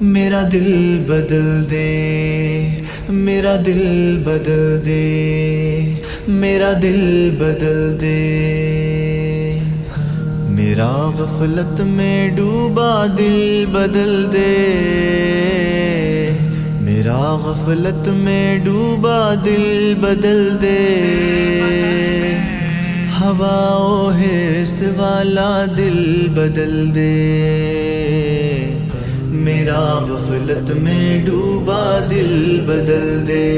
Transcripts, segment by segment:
मेरा दिल बदल दे, मेरा दिल बदल दे, मेरा दिल बदल दे, मेरा गफलत में डूबा दिल बदल दे, मेरा गफलत में डूबा दिल बदल दे, हवाओ हिर्स वाला दिल बदल दे, मेरा गफलत में डूबा दिल बदल दे,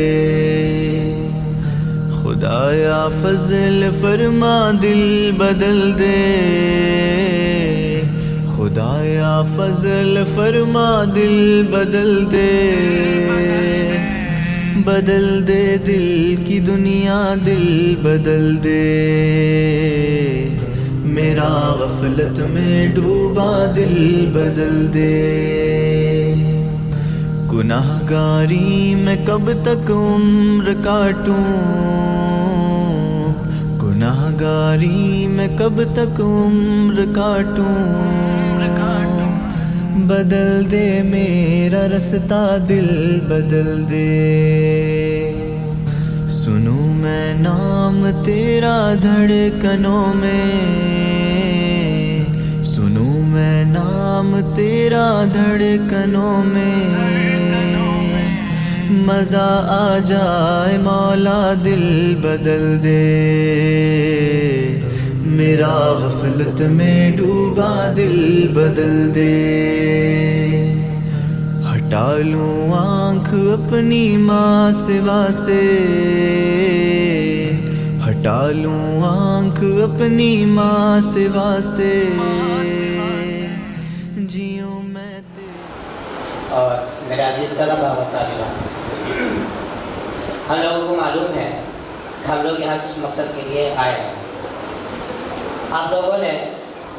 खुदाया फजल फरमा दिल बदल दे, खुदाया फजल फरमा दिल बदल दे, बदल दे दिल की दुनिया दिल बदल दे, मेरा गफलत में डूबा दिल बदल दे। गुनाहगारी मैं कब तक उम्र काटूं, गुनाहगारी मैं कब तक उम्र काटूं, बदल दे मेरा रास्ता दिल बदल दे, सुनूं मैं नाम तेरा धड़कनों में, सुनूं मैं नाम तेरा धड़कनों में, मज़ा आ जाए मौला दिल बदल दे, मेरा गफलत में डूबा दिल बदल दे, हटा लूं आँख अपनी माँ सिवा से, हटा लूं आँख अपनी माँ सिवा से, जियूं मैं और मेरे अजीज़ तलब तालिबान, हम लोगों को मालूम है कि हम लोग यहाँ किस मकसद के लिए आए हैं। आप लोगों ने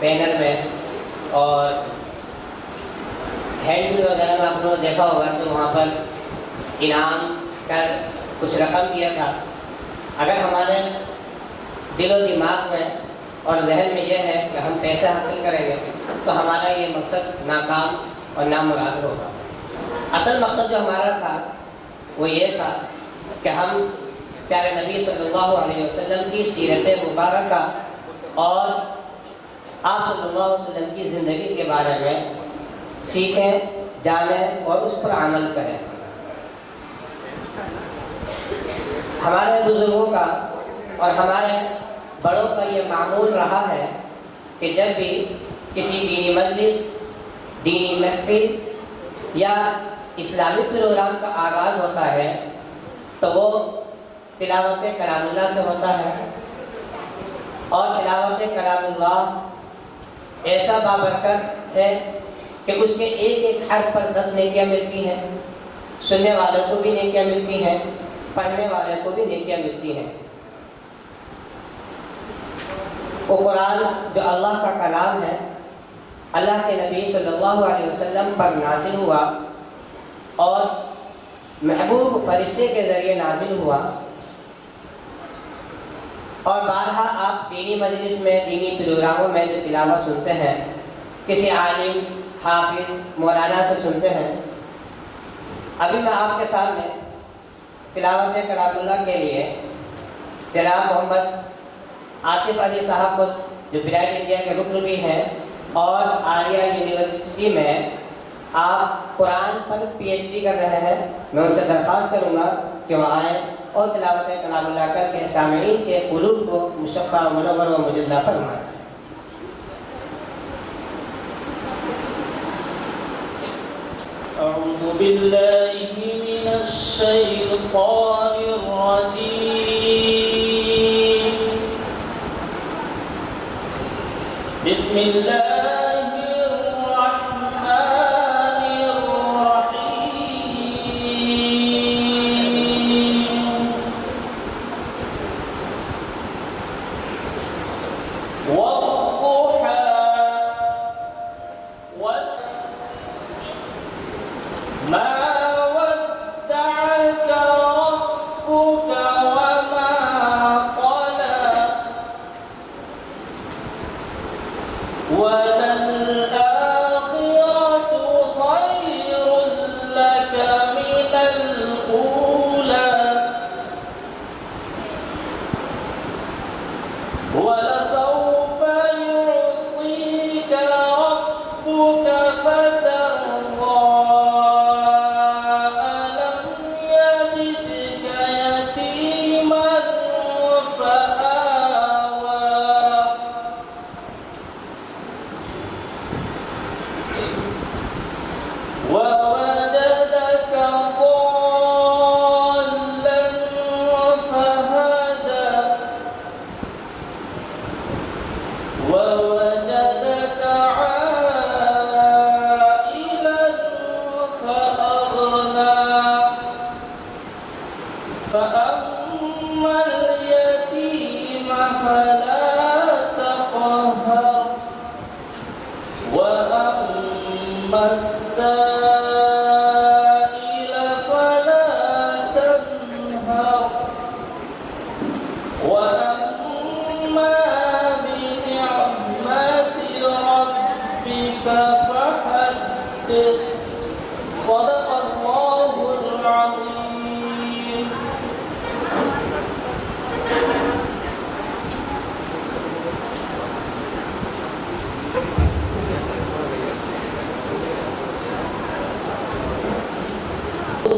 बैनर में और हैंडबिल वगैरह में आप लोगों ने देखा होगा तो वहाँ पर इनाम का कुछ रकम दिया था। अगर हमारे दिलो दिमाग में और जहन में यह है कि हम पैसे हासिल करेंगे तो हमारा ये मकसद नाकाम और नामुराद होगा। असल मकसद जो हमारा था वो ये था कि हम प्यारे नबी सल्लल्लाहु अलैहि वसल्लम की सीरत मुबारका और आप सल्लल्लाहु अलैहि वसल्लम की ज़िंदगी के बारे में सीखें, जानें और उस पर अमल करें। हमारे बुज़ुर्गों का और हमारे बड़ों का ये मामूल रहा है कि जब भी किसी दीनी मजलिस, दीनी महफिल या इस्लामी प्रोग्राम का आगाज़ होता है तो वो तिलावत कलामुल्लाह से होता है। और तिलावत कलामुल्लाह ऐसा बाबरकत है कि उसके एक एक हर्फ पर 10 नेकियां मिलती हैं, सुनने वालों को भी नेकियां मिलती हैं, पढ़ने वाले को भी नेकियां मिलती हैं। वो कुरान जो अल्लाह का कलाम है, अल्लाह के नबी सल्लल्लाहु अलैहि वसल्लम पर नाजिल हुआ और महबूब फरिश्ते के ज़रिए नाजिल हुआ। और बारहा आप दीनी मजलिस में, दीनी प्रोग्रामों में जो तिलावत सुनते हैं, किसी आलिम, हाफिज़, मौलाना से सुनते हैं। अभी मैं आपके सामने तिलावत कलामुल्लाह के लिए जनाब मोहम्मद आतिफ अली साहब को, जो ब्राइट इंडिया के रुकन भी हैं और आलिया यूनिवर्सिटी में आप कुरान पर PhD कर रहे हैं, मैं उनसे दरख्वास्त करूँगा कि वह आएँ और तिलावत कलामुल्लाह करके सामईन के क़ुलूब को मुशफ़्फ़ा, मुनव्वर व मुजल्ला फरमाएँ। अऊज़ु बिल्लाहि मिनश शैतानिर रजीम। बिस्मिल्लाह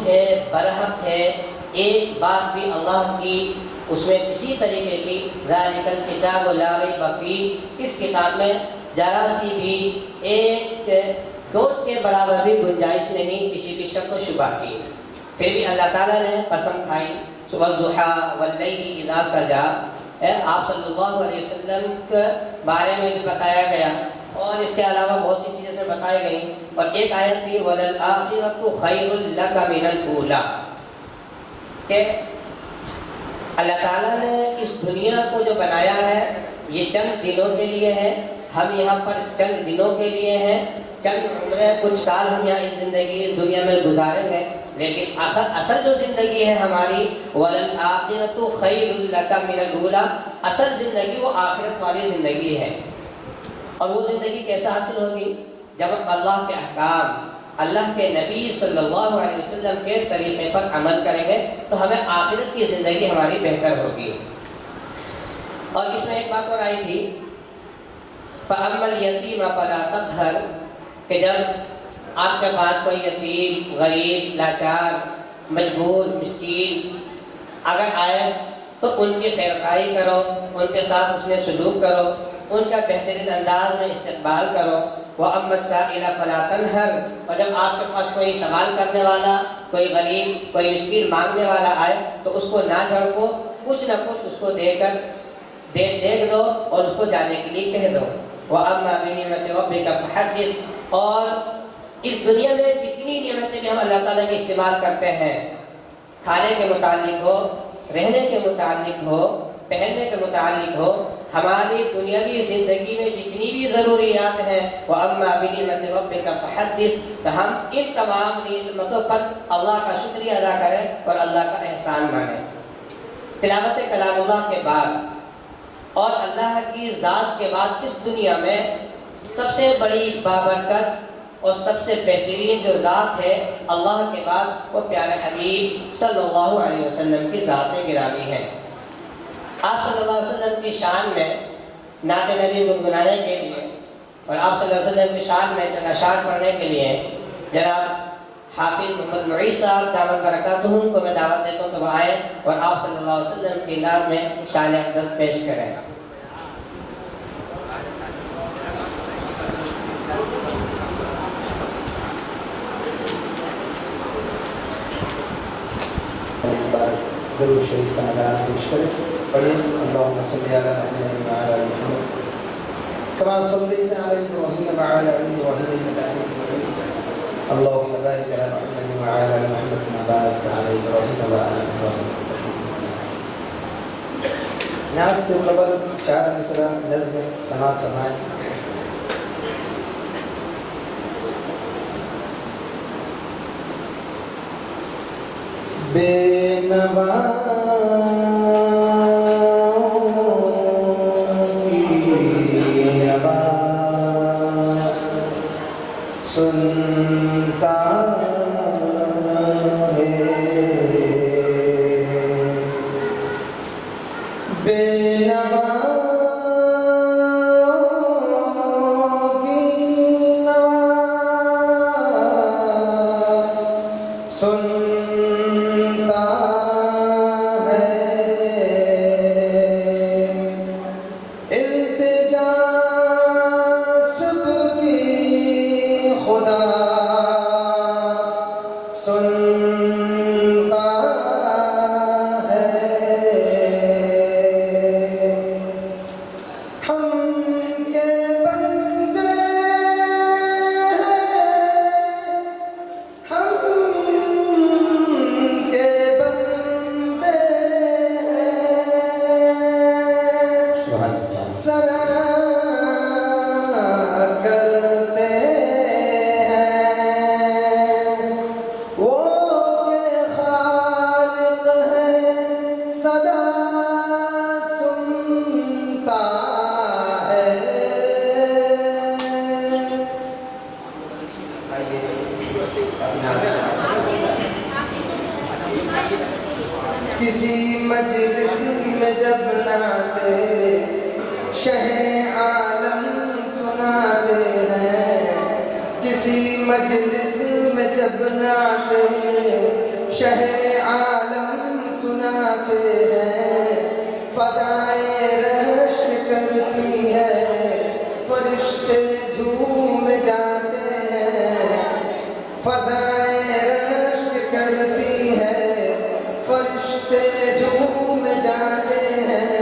है, बरहक है, एक बात भी अल्लाह की उसमें किसी तरीके की ज़ालिकल किताब ला रैब फीह, इस किताब में जरा सी भी एक डॉट के बराबर भी गुंजाइश नहीं किसी भी शक व शुबा की। फिर भी अल्लाह ताला ने कसम खाई, वज़्ज़ुहा वल्लैलि इज़ा सजा, आप सल्लल्लाहु अलैहि वसल्लम के बारे में भी बताया गया और इसके अलावा बहुत सी चीज़ें इसमें बताई गई। और एक आयत थी वलल आखिरतु खैरुल लका मिनल ऊला, कि अल्लाह ताला ने इस दुनिया को जो बनाया है ये चंद दिनों के लिए है, हम यहाँ पर चंद दिनों के लिए हैं, चंद उम्रें, कुछ साल हम यहाँ इस ज़िंदगी दुनिया में गुजारेंगे, लेकिन असल जो ज़िंदगी है हमारी वलल आखिरतु खैरुल लका मिनल ऊला, असल ज़िंदगी वो आखिरत वाली ज़िंदगी है। और वो ज़िंदगी कैसे हासिल होगी? जब अल्लाह के अहकाम, अल्लाह के नबी सल्लल्लाहु अलैहि वसल्लम के तरीक़े पर अमल करेंगे तो हमें आखिरत की ज़िंदगी हमारी बेहतर होगी। और इसमें एक बात और आई थी, फ़अम्मल यतीम फ़ला तक़हर, कि जब आपके पास कोई यतीम, गरीब, लाचार, मजबूर, मिस्कीन अगर आए तो उनकी खैरखाई करो, उनके साथ उसमें सलूक करो, उनका बेहतरीन अंदाज में इस्तकबाल करो। वह अम्मस्साइला फला तनहर, और जब आपके पास कोई सवाल करने वाला, कोई गरीब, कोई मिस्कीन मांगने वाला आए तो उसको ना झड़को, कुछ न कुछ उसको देख दो और उसको जाने के लिए कह दो। वह अम्मा बिनिअमति रब्बिका फहद्दिस, और इस दुनिया में जितनी नियमतें भी हम अल्लाह ताला की इस्तेमाल करते हैं, खाने के मुतालिक हो, रहने के मुतालिक हो, पहनने के मुतालिक हो, हमारी दुनियावी ज़िंदगी में जितनी भी ज़रूरियात हैं, वह अम्मा बिनिअमति रब्बिका फहद्दिस, तो हम इन तमाम नियमतों पर अल्लाह का शुक्रिया अदा करें और अल्लाह का एहसान मानें। तिलावत कलामुल्लाह के बाद और अल्लाह की ज़ात के बाद इस दुनिया में सबसे बड़ी बाबरकत और सबसे बेहतरीन जो ज़ात है अल्लाह के बाद, वो प्यारे हबीब सल्लल्लाहु अलैहि वसल्लम की ज़ात गिरामी है। आप सल्लल्लाहु अलैहि वसल्लम की शान में नात नबी गुनगुनाने के लिए और आप सल्लल्लाहु अलैहि वसल्लम की शान में चंद अशार पढ़ने के लिए जनाब हाफिज़ मोहम्मद मुईस साहब दामद बरकातुहुम को मैं दावत देता हूँ तो वह आए और आप सल्लल्लाहु अलैहि वसल्लम की नात में शान अक़दस पेश करें। दरूद शरीफ का नज़राना पेश करें। पढ़िए अल्लाहुम्मा सल्लि अला मुहम्मद व अला आलि मुहम्मद कमा सल्लैता अला इब्राहीम व अला आलि इब्राहीम इन्नका हमीदुम मजीद। अल्लाहुम्मा बारिक अला मुहम्मद व अला आलि मुहम्मद कमा बारकता अला इब्राहीम व अला आलि इब्राहीम। नात से कबल 4 मिसरा नज़्म समाअत फरमाएं। बेनवा सुनता है, बेनवा की नवा सुनता है, इल्तिजा सबकी खुदा सुनता है। हम के बंदे हैं, हम के बंदे हैं, सना करते हैं, वो के खालिक है, सदा सुनता है। आइए किसी मजलिस में जब नाते शहे आलम सुनाते हैं, किसी मजलिस में जब नाते शहे आलम सुनाते हैं, फ़ज़ाए रश करती है, फरिश्ते झूम जाते हैं, फ़ज़ाए रश करती है, फरिश्ते झूम जाते हैं।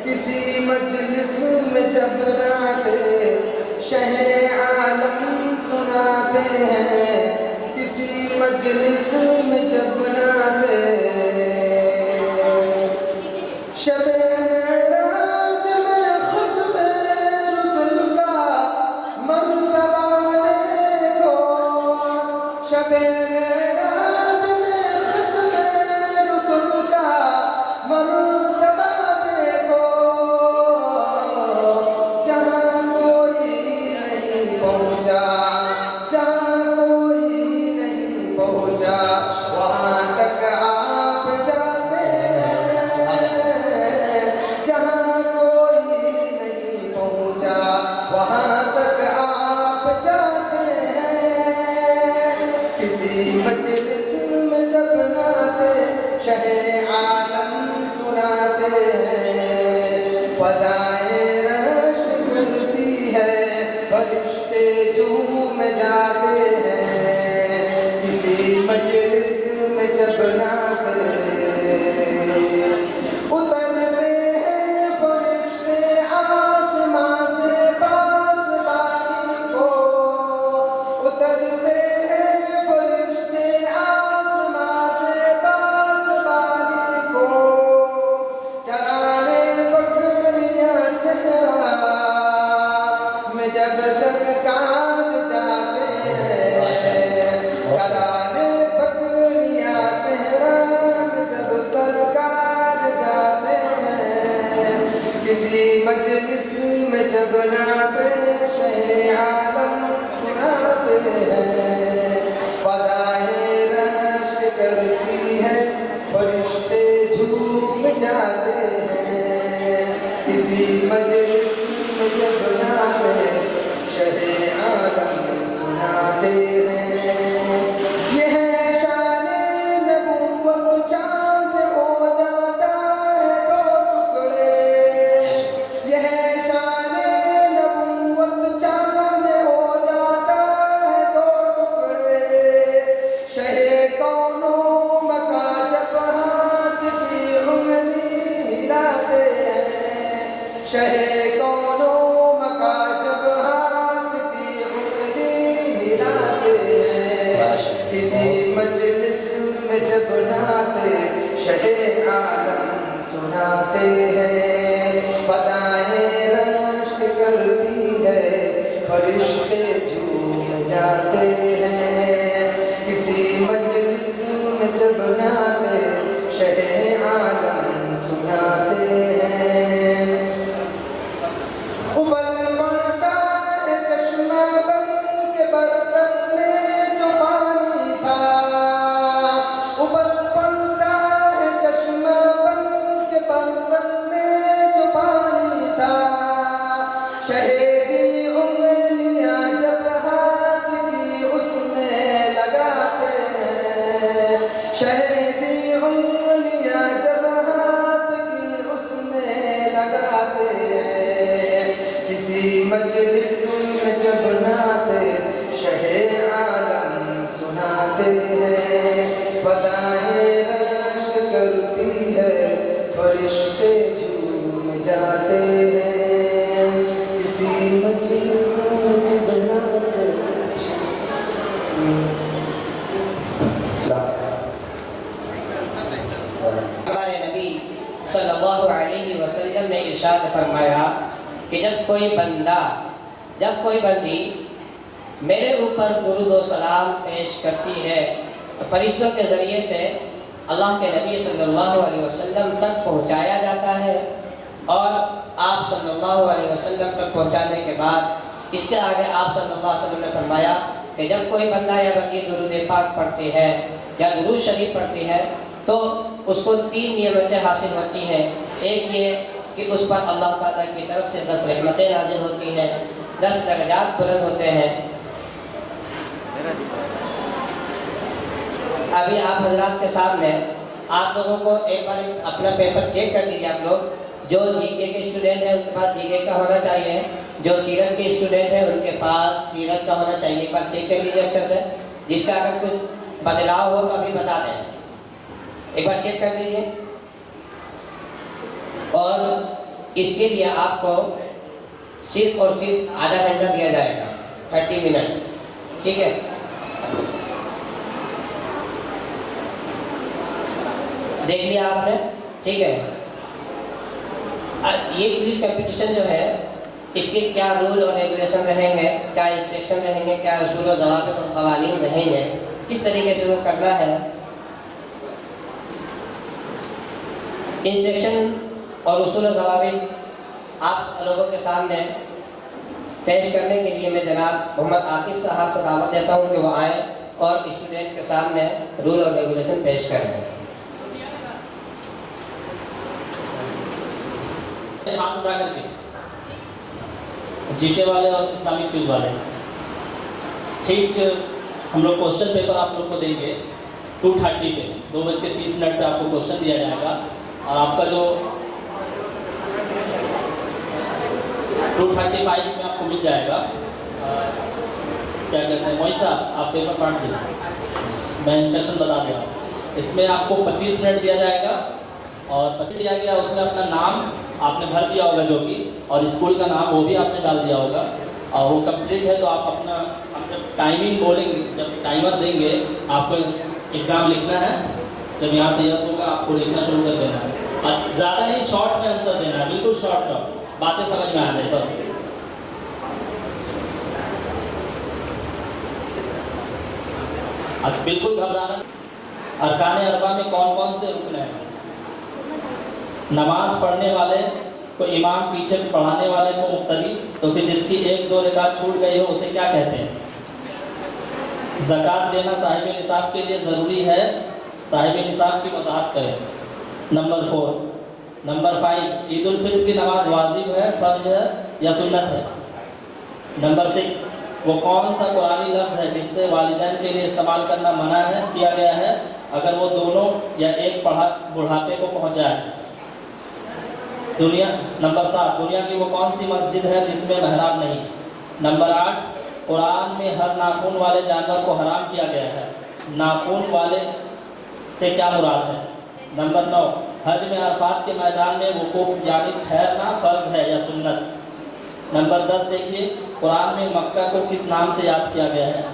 किसी मजलिस में जब नाते शहे आलम सुनाते हैं, किसी मजलिस में जब नाते शबे मेराज में खुतबे रसूल का मर्तबा देखो, शबे मेराज में खुतबे रसूल का मर्तबा देखो, जहाँ कोई नहीं पहुँचा, जहाँ कोई फज़ाएं रश करती है, फरिश्ते झूम जाते हैं, किसी मजलिस में जब नाते उतरते हैं फरिश्ते आसमां से पासबानी को, उतरते हैं फरिश्ते आसमां से पासबानी को, चराने बकरियां सहरा में जब सरकार जाते हैं, चराने बकरियां सहरा में जब सरकार जाते हैं, किसी मजलिस में जब नाते शहे आलम सुनाते हैं, फज़ाएं रश करती है, फरिश्ते झूम जाते हैं, किसी मजलिस में जब नाते शहे आलम सुनाते हैं। ये है शाने नबूवत, चांद हो जाता है दो टुकड़े, ये है शाने नबूवत, चांद हो जाता है दो टुकड़े, शहे कौनो मका जब हाथ की उंगली हिलाते हैं, शहे कौनो मका जब हाथ की उंगली हिलाते हैं, किसी मजलिस में जब नाते शहे आलम सुनाते हैं, फज़ाएं रश करती है, फरिश्ते झूम जाते हैं, किसी मजलिस में जब नाते शहे आलम सुनाते हैं। उबल पड़ता है चश्मा बन के बर्तन में जो पानी था, उबल पड़ता है चश्मा बन के बर्तन में जो पानी था, शहेदी उंगलियां जब हाथ की उसमें लगाते हैं, शहेदी उंगलियां जब हाथ की उसमें लगाते हैं, किसी मजलिस में जब नाते शहे आलम सुनाते हैं, फज़ाएं रश करती है, फरिश्ते झूम जाते हैं, किसी मजलिस में जब नाते हमारे नबी सल्लल्लाहु अलैहि वसल्लम ने इरशाद फरमाया कि जब कोई बंदी मेरे ऊपर दुरूद व सलाम पेश करती है तो फरिश्तों के ज़रिए से अल्लाह के नबी सल्लल्लाहु अलैहि वसल्लम तक पहुँचाया जाता है, और आप सल्लल्लाहु अलैहि वसल्लम तक पहुँचाने के बाद इसके आगे आप सल्लल्लाहु अलैहि वसल्लम ने फरमाया कि जब कोई बंदा या बंदी दुरूद पाक पढ़ती है या दुरूद शरीफ पढ़ती है तो उसको 3 नियमतें हासिल होती हैं। एक ये कि उस पर अल्लाह ताला की तरफ से 10 रहमतें नाजिल होती हैं, 10 दर्जात बुलंद होते हैं। अभी आप हजरात के सामने आप लोगों को एक बार अपना पेपर चेक कर लीजिए। आप लोग जो जीके के स्टूडेंट हैं उनके पास जीके का होना चाहिए, जो सीरत के स्टूडेंट हैं उनके पास सीरत का होना चाहिए। एक बार चेक कर लीजिए अच्छे से, जिसका अगर कुछ बदलाव हो तो अभी बता दें। एक बार चेक कर लीजिए। और इसके लिए आपको सिर्फ और सिर्फ आधा घंटा दिया जाएगा, 30 मिनट्स, ठीक है। देख लिया आपने, ठीक है। ये क्विज कंपटीशन जो है इसके क्या रूल और रेगुलेशन रहेंगे, क्या इंस्ट्रक्शन रहेंगे, क्या उसूल और ज़वाबित और क़वानीन रहेंगे, किस तरीके से वो करना है, इंस्ट्रक्शन और उसूल और ज़वाबित आप लोगों के सामने पेश करने के लिए मैं जनाब मोहम्मद आकिब साहब को दावत देता हूँ कि वो आए और स्टूडेंट के सामने रूल और रेगुलेशन पेश करें। हाथ उठा करके जीके वाले और इस्लामिक क्विज वाले, ठीक हम लोग क्वेश्चन पेपर आप लोग को देंगे 2:30 पे, 2:30 पे आपको क्वेश्चन दिया जाएगा। और आपका जो 235 में आपको मिल जाएगा। क्या कहते हैं मोहित साहब, आप पेपर बांट दीजिए, मैं इंस्ट्रक्शन बता दे रहा हूँ। इसमें आपको 25 मिनट दिया जाएगा और 25 दिया गया, उसमें अपना नाम आपने भर दिया होगा जो कि, और स्कूल का नाम वो भी आपने डाल दिया होगा, और वो कंप्लीट है तो आप अपना, हम जब टाइमिंग बोलेंगे, जब टाइमर देंगे आपको एग्ज़ाम लिखना है, जब यहाँ से यस होगा आपको लिखना शुरू कर देना है, और ज़्यादा नहीं, शॉर्ट में आंसर देना है, बिल्कुल शॉर्ट, बातें समझ में आ जाए बस। अब बिल्कुल घबराना। अरकान अरबा में कौन कौन से रुकन हैं? नमाज पढ़ने वाले को इमाम, पीछे पढ़ाने वाले को मुक्तदी, तो फिर जिसकी 1-2 रकात छूट गई हो उसे क्या कहते हैं? ज़कात देना साहिब निसाब के लिए ज़रूरी है, साहिब निसाब की वजाहत करें। नंबर 4। नंबर 5, ईद उल फित्र की नमाज वाजिब है, फर्ज है या सुन्नत है? नंबर 6, वो कौन सा कुरानी लफ्ज़ है जिससे वालिदैन के लिए इस्तेमाल करना मना है किया गया है अगर वो दोनों या एक बुढ़ापे को पहुँच जाए? नंबर 7, दुनिया की वो कौन सी मस्जिद है जिसमें महराब नहीं? नंबर 8, कुरान में हर नाखून वाले जानवर को हराम किया गया है, नाखून वाले से क्या मुराद है? नंबर 9, हज में अरफात के मैदान में वुकूफ यानी ठहरना फर्ज है या सुन्नत? नंबर 10 देखिए, कुरान में मक्का को किस नाम से याद किया गया है?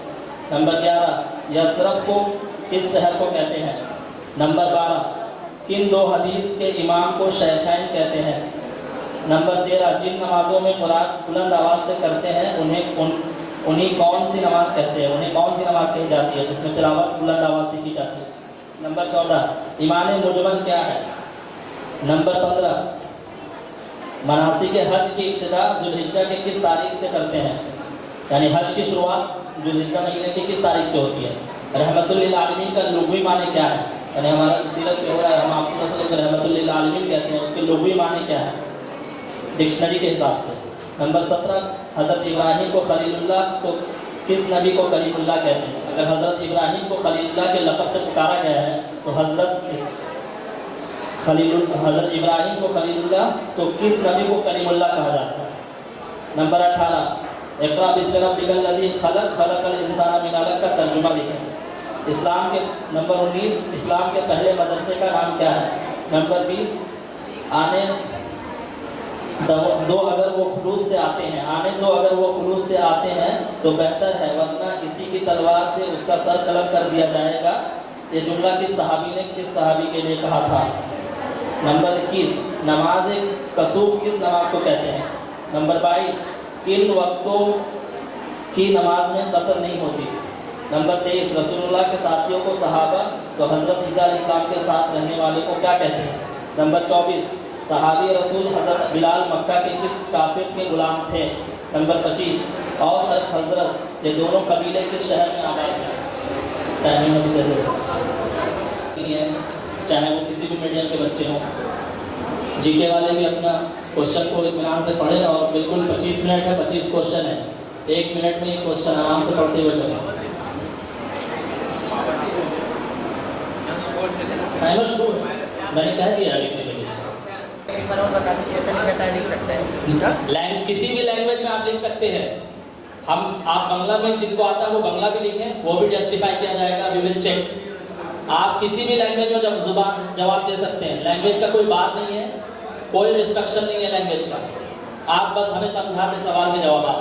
नंबर 11, यसरब को किस शहर को कहते हैं? नंबर 12, किन 2 हदीस के इमाम को शेखैन कहते हैं? नंबर 13, जिन नमाज़ों में मुराद बुलंद आवाज़ से करते हैं उन्हीं कौन सी नमाज कहते हैं? उन्हें कौन सी नमाज कही जाती है जिसमें तिलावत बुलंद आवाज़ से की जाती है? नंबर 14, ईमान मुजमल क्या है? नंबर 15, मनासिक हज की इब्तिदा जुल्हिज्जा के किस तारीख से करते हैं? यानी हज की शुरुआत जुल्हिज्जा महीने की किस तारीख से होती है? रहमतुल लिल आलमीन का लुग़वी माने क्या है? यानी हमारा जो सीरत पे हो रहा है, हम आपसे वसल्लम को रहमतुल लिल आलमीन कहते हैं, उसके लुग़वी माने क्या है डिक्शनरी के हिसाब से? नंबर 17, हज़रत इब्राहीम को खलीलुल्लाह को किस नबी को कलीमुल्लाह कहते हैं? अगर हज़रत इब्राहीम को खलीलुल्लाह के लक़ब से पुकारा गया है तो हज़रत इब्राहीम को खलीलुल्लाह तो किस नबी को कलीमुल्लाह कहा जाता है? नंबर 18, इक़रा बिस्मि रब्बिकल लज़ी खलक़ खलक़ल इंसाना मिन अलक़ का तर्जुमा लिखें। इस्लाम के नंबर 19, इस्लाम के पहले मदरसे का नाम क्या है? नंबर 20, आने दो अगर वो खुलूस से आते हैं, आने दो अगर वो खुलूस से आते हैं तो बेहतर है, वरना इसी की तलवार से उसका सर कलम कर दिया जाएगा। ये जुमला किस सहाबी ने किस सहाबी के लिए कहा था? नंबर 21, नमाज कसूफ किस नमाज को कहते हैं? नंबर 22, किन वक्तों की नमाज में कसर नहीं होती? नंबर 23, रसूलुल्लाह के साथियों को सहाबा तो हज़रत ईसा अलैहिस्सलाम के साथ रहने वाले को क्या कहते हैं? नंबर 24, सहाबी रसूल हज़रत बिलाल मक्का के किस काफिर के गुलाम थे? नंबर 25, औस और हज़रत ये दोनों कबीले किस शहर में आबाद हैं? चाहे वो किसी भी मीडियम के बच्चे हों, जीके वाले भी अपना क्वेश्चन को इत्मीनान से पढ़ें, और बिल्कुल 25 मिनट है, 25 क्वेश्चन है, 1 मिनट में ये क्वेश्चन आराम से पढ़ते हुए करें। टाइमर शुरू है, मैंने कह दिया लिखने के लिए। किसी भी लैंग्वेज में आप लिख सकते हैं। आप बांग्ला में जिनको आता है वो बांग्ला भी लिखें, वो भी जस्टिफाई किया जाएगा, वी विल चेक। आप किसी भी लैंग्वेज में जब जुबान जवाब दे सकते हैं, लैंग्वेज का कोई बात नहीं है, कोई रिस्ट्रिक्शन नहीं है लैंग्वेज का, आप बस हमें समझा दें सवाल के जवाब।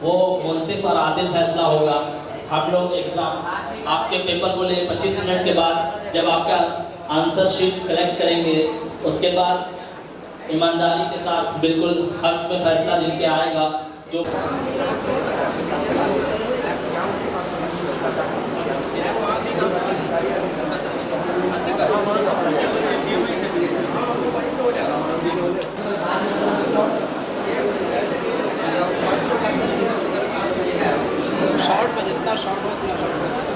वो मुनसिफ और आदिल फैसला होगा। हम लोग एग्ज़ाम आपके पेपर को ले 25 मिनट के बाद जब आपका आंसर शीट कलेक्ट करेंगे, उसके बाद ईमानदारी के साथ बिल्कुल हक में फैसला जिनके आएगा जो शॉर्ट में जितना शॉर्ट हो उतना शॉर्ट।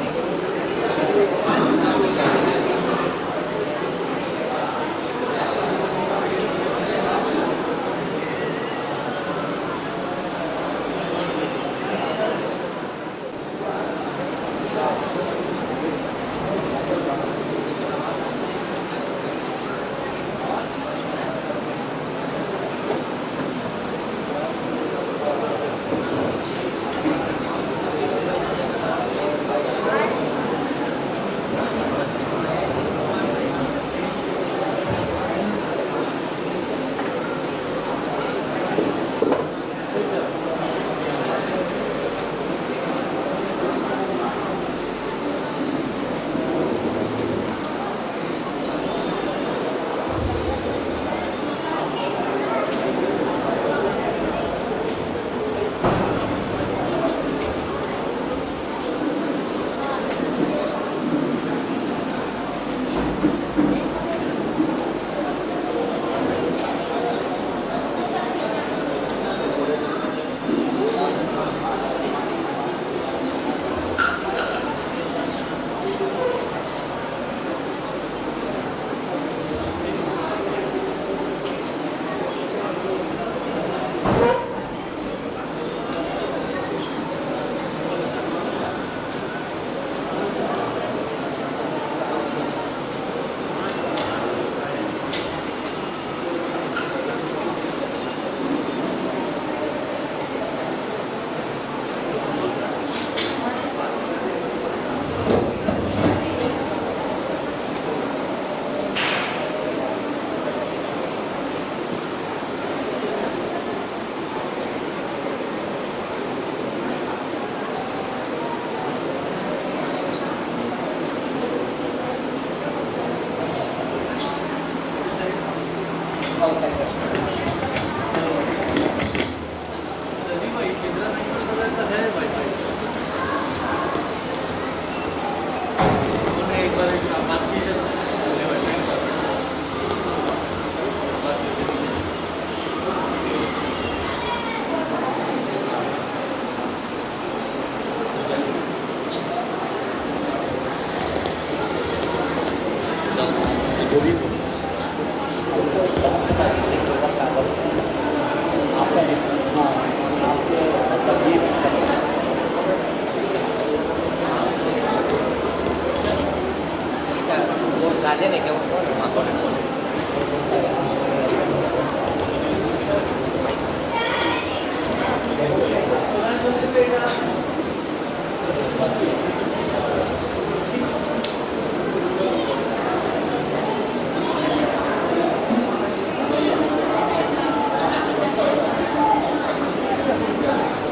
गार्जियन है क्या वो कौन है वहाँ पर?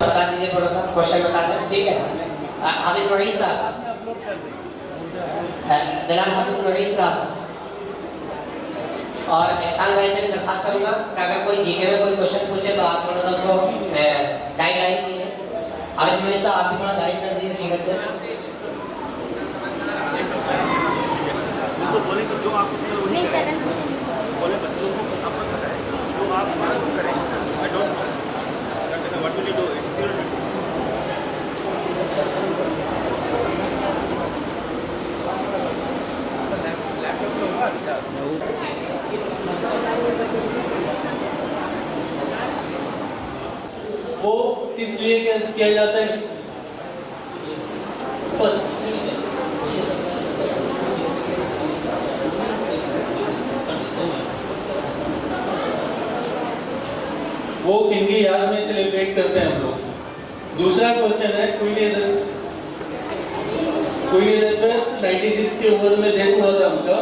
बता दीजिए थोड़ा सा क्वेश्चन बता दें, ठीक है? हाफिज मुईज़ साहब, जनाब हाफिज मुईज़ साहब और एहसान भाई से भी दरख्वास्त करूँगा कि अगर कोई जीके में कोई क्वेश्चन पूछे तो आप थोड़ा सा उसको गाइडलाइन कीजिए। हाफिज मुईज़ साहब आप भी थोड़ा गाइड कर दीजिए सीरत में। बोले कि जो आप उसमें वही करें, बोले बच्चों को आप बताएं जो आप करें। I don't know what will you do, it's your laptop में हुआ क्या? वो किस लिए किया जाता है? वो किनकी याद में सेलिब्रेट करते हैं हम लोग। दूसरा क्वेश्चन है क्वीन एलिजाबेथ 96 की उम्र में डेथ हुआ था उनका।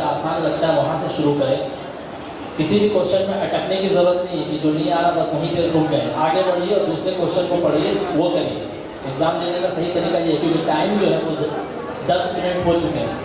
आसान लगता है वहाँ से शुरू करें। किसी भी क्वेश्चन में अटकने की जरूरत नहीं है कि जो नहीं आ रहा बस वहीं पे रुक गए। आगे बढ़िए और दूसरे क्वेश्चन को पढ़िए, वो करिए। एग्जाम देने का सही तरीका ये है क्योंकि टाइम जो है वो 10 मिनट हो चुके हैं।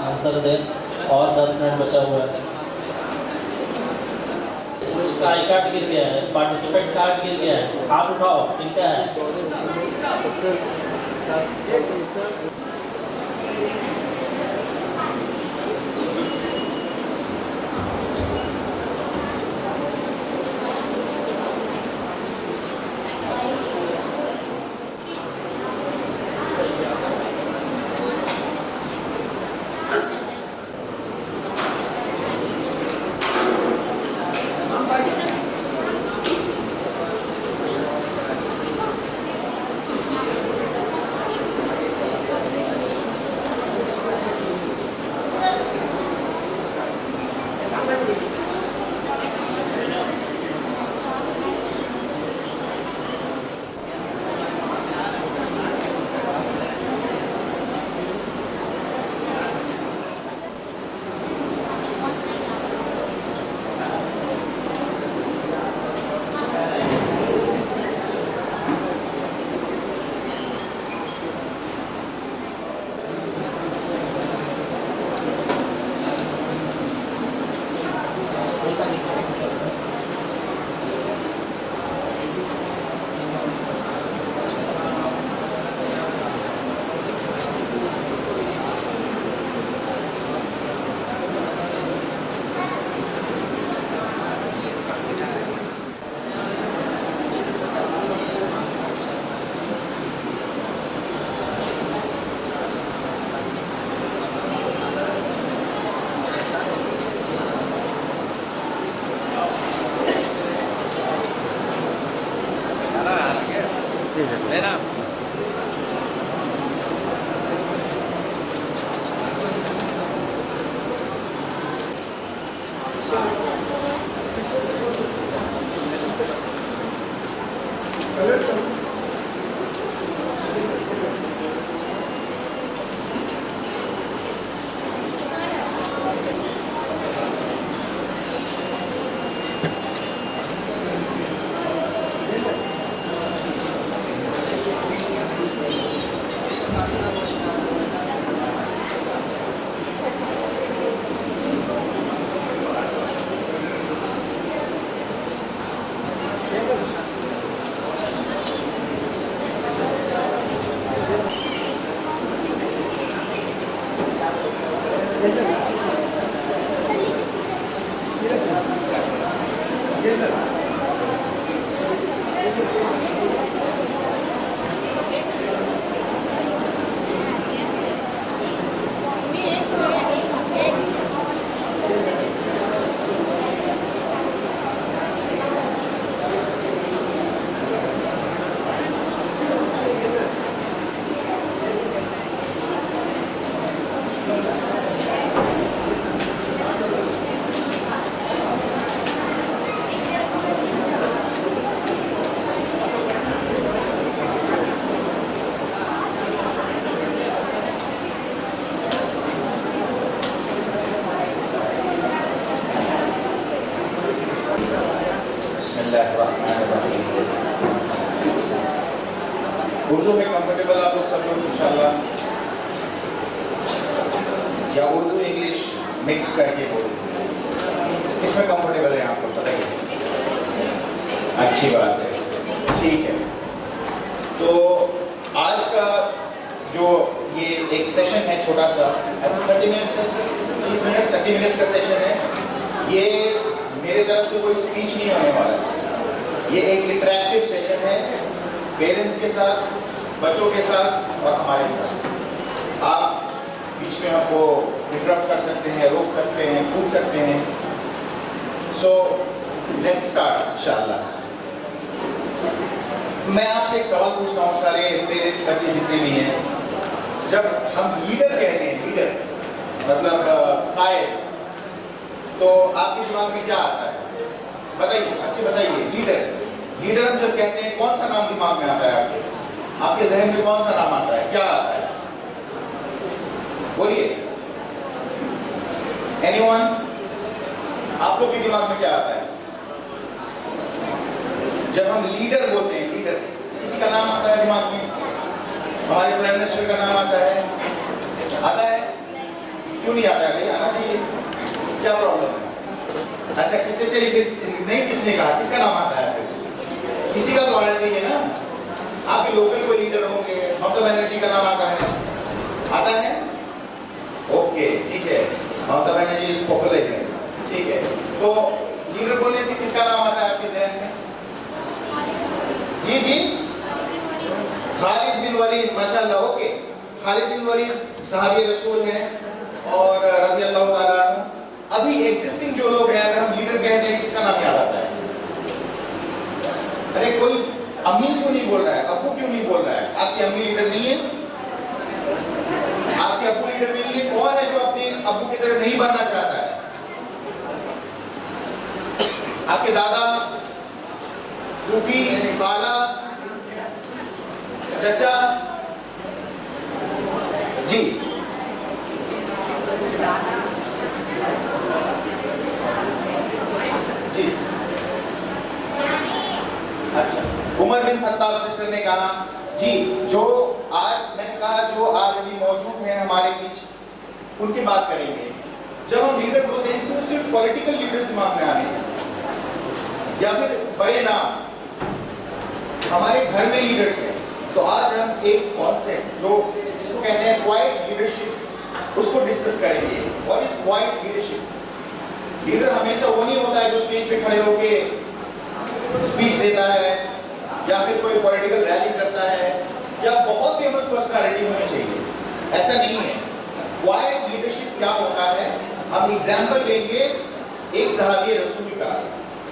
आंसर दें और 10 मिनट बचा हुआ है। उसका आई कार्ड गिर गया है, पार्टिसिपेंट कार्ड गिर गया है, हाथ उठाओ, किनका है? उर्दू में कंफर्टेबल आप लोग सब लोग इंशाल्लाह, या उर्दू इंग्लिश मिक्स करके बोलो, इसमें कंफर्टेबल है आप लोग बताइए। अच्छी बात है, ठीक है। तो आज का जो ये एक सेशन है छोटा सा 30 मिनट्स का सेशन है। ये मेरे तरफ से कोई स्पीच नहीं होने वाला है, ये एक इंटरैक्टिव सेशन है पेरेंट्स के साथ, बच्चों के साथ और हमारे साथ। आप बीच में आपको इंटरप्ट कर सकते हैं, रोक सकते हैं, पूछ सकते हैं। सो लेट्स स्टार्ट इंशाल्लाह। मैं आपसे एक सवाल पूछता हूँ, सारे पेरेंट्स बच्चे जितने भी हैं, जब हम लीडर कहते हैं, लीडर मतलब कायद, तो आपके दिमाग में क्या आता है? बताइए, अच्छे बताइए। लीडर हम जब कहते हैं, कौन सा नाम दिमाग में आता है आपके? आपके जहन में कौन सा नाम आता है? क्या आता है? बोलिए। एनीवन? आप लोग के दिमाग में क्या आता है जब हम लीडर बोलते हैं? लीडर किसी का नाम आता है दिमाग में? हमारे प्राइम मिनिस्टर का नाम आता है? आता है? क्यों नहीं आता है भाई? आना चाहिए। क्या प्रॉब्लम है? अच्छा, किससे चलिए, नहीं किसने कहा, किसका नाम आता है? किसी का तो आना चाहिए ना। आपके लोकल कोई लीडर होंगे, ममता बनर्जी का नाम आता है? आता है? ओके, ठीक है, ममता बनर्जी इज पॉपुलर है, ठीक है। तो लीडर बोलने से किसका नाम आता है आपके जहन में? जी जी, खालिद बिन वलीद, माशाल्लाह। ओके, खालिद बिन वलीद सहाबी रसूल हैं और रज़ी अल्लाह ताला अन्हु। अभी एग्जिस्टिंग जो लोग हैं, अगर हम लीडर कहते हैं, किसका नाम याद आता है? अरे कोई अम्मी क्यों नहीं बोल रहा है? अब्बू क्यों नहीं बोल रहा है? आपकी अम्मी लीडर नहीं है? आपके अब्बू लीडर नहीं है? कौन है जो अपने अब्बू की तरह नहीं बनना चाहता है? आपके दादा, फूफी, खाला, चाचा? जी, जी, अच्छा। उमर बिन खत्ताब सिस्टर ने कहा, जी, जो आज मैंने कहा जो आज अभी मौजूद हैं हमारे बीच, उनकी बात करेंगे। जब हम लीडर बोलते हैं तो सिर्फ पॉलिटिकल लीडर्स दिमाग में आने या फिर बड़े नाम, हमारे घर में लीडर्स हैं। तो आज हम एक कॉन्सेप्ट जो जिसको कहते हैं क्वाइट लीडरशिप, उसको डिस्कस करेंगे। What is quite leadership? Leader हमेशा वो नहीं होता है जो स्टेज पे खड़े होके स्पीच देता है या फिर कोई पॉलिटिकल रैली करता है या बहुत फेमस पर्सनालिटी होनी चाहिए, ऐसा नहीं है। क्वाइट लीडरशिप क्या होता है? हम एग्जांपल लेंगे एक सहाबी रसूल का,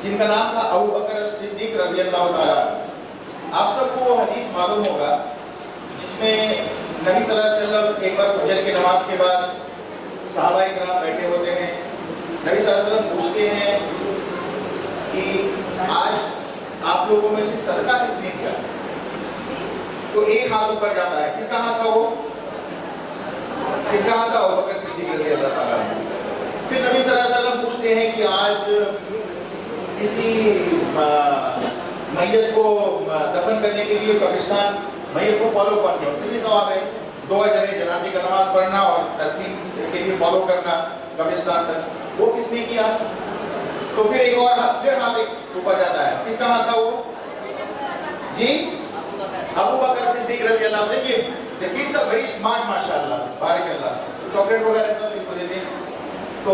जिनका नाम था अबू बकर सिद्दीक रज़ी अल्लाह ताला। आप सबको वो हदीस मालूम होगा जिसमें नबी सल्लल्लाहु अलैहि वसल्लम एक बार फजर की नमाज के बाद सहाबा इकराम बैठे होते हैं। नबी सल्लल्लाहु अलैहि वसल्लम पूछते हैं कि आज आप लोगों में से सदका किसने किया? तो एक हाथ ऊपर जाता है। किसका हाथ था वो? किसका हाथ था? अबू बकर सिद्दीक रज़ी अल्लाह ताला। फिर नबी सल्लल्लाहु अलैहि वसल्लम पूछते हैं कि आज किसी मैयत को दफन करने के लिए कब्रिस्तान, मैयत को फॉलो करना, उसमें भी सवाब है। 2 अजर है, जनाजे का नमाज पढ़ना और तदफीन के लिए फॉलो करना कब्रिस्तान तक। वो किसने किया? तो फिर एक और फिर हाथ एक ऊपर जाता है। किसका हाथ था वो? जी, अबू बकर सिद्दीक रज़ी अल्लाह। देखिए, the kids are very smart, माशाल्लाह, बारक अल्लाह। चॉकलेट वगैरह तो होते थे तो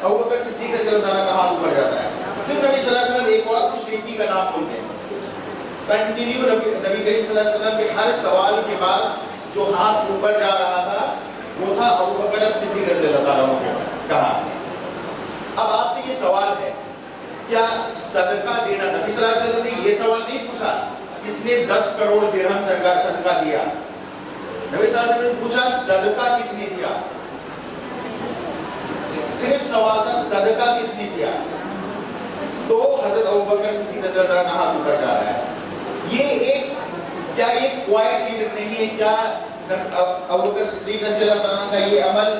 अबू बकर सिद्दीक रज़ियल्लाहु अन्हु का हाथ ऊपर जाता है। फिर नबी सल्लल्लाहु अलैहि वसल्लम एक और कुछ नेकी का नाम बोलते हैं। कंटिन्यू नबी करीम सल्लल्लाहु अलैहि वसल्लम के हर सवाल के बाद जो हाथ ऊपर जा रहा था वो था अबू बकर सिद्दीक रज़ियल्लाहु अन्हु का हाथ। अब आपसे ये सवाल है, क्या सदका देना, नबी सल्लल्लाहु अलैहि वसल्लम ने ये सवाल नहीं पूछा किसने 10 करोड़ दिरहम सदका दिया, नबी सल्लल्लाहु अलैहि वसल्लम ने पूछा सदका किसने दिया। सिर्फ सवाल था सदका किसने दिया, तो हजरत अबू बकर सिद्दीक रज़ियल्लाहु अन्हु का हाथ ऊपर जा रहा है। ये एक क्या ये क्वाइट लीडर नहीं है, क्या अबू बकर सिद्दीक रज़ियल्लाहु अन्हु का ये अमल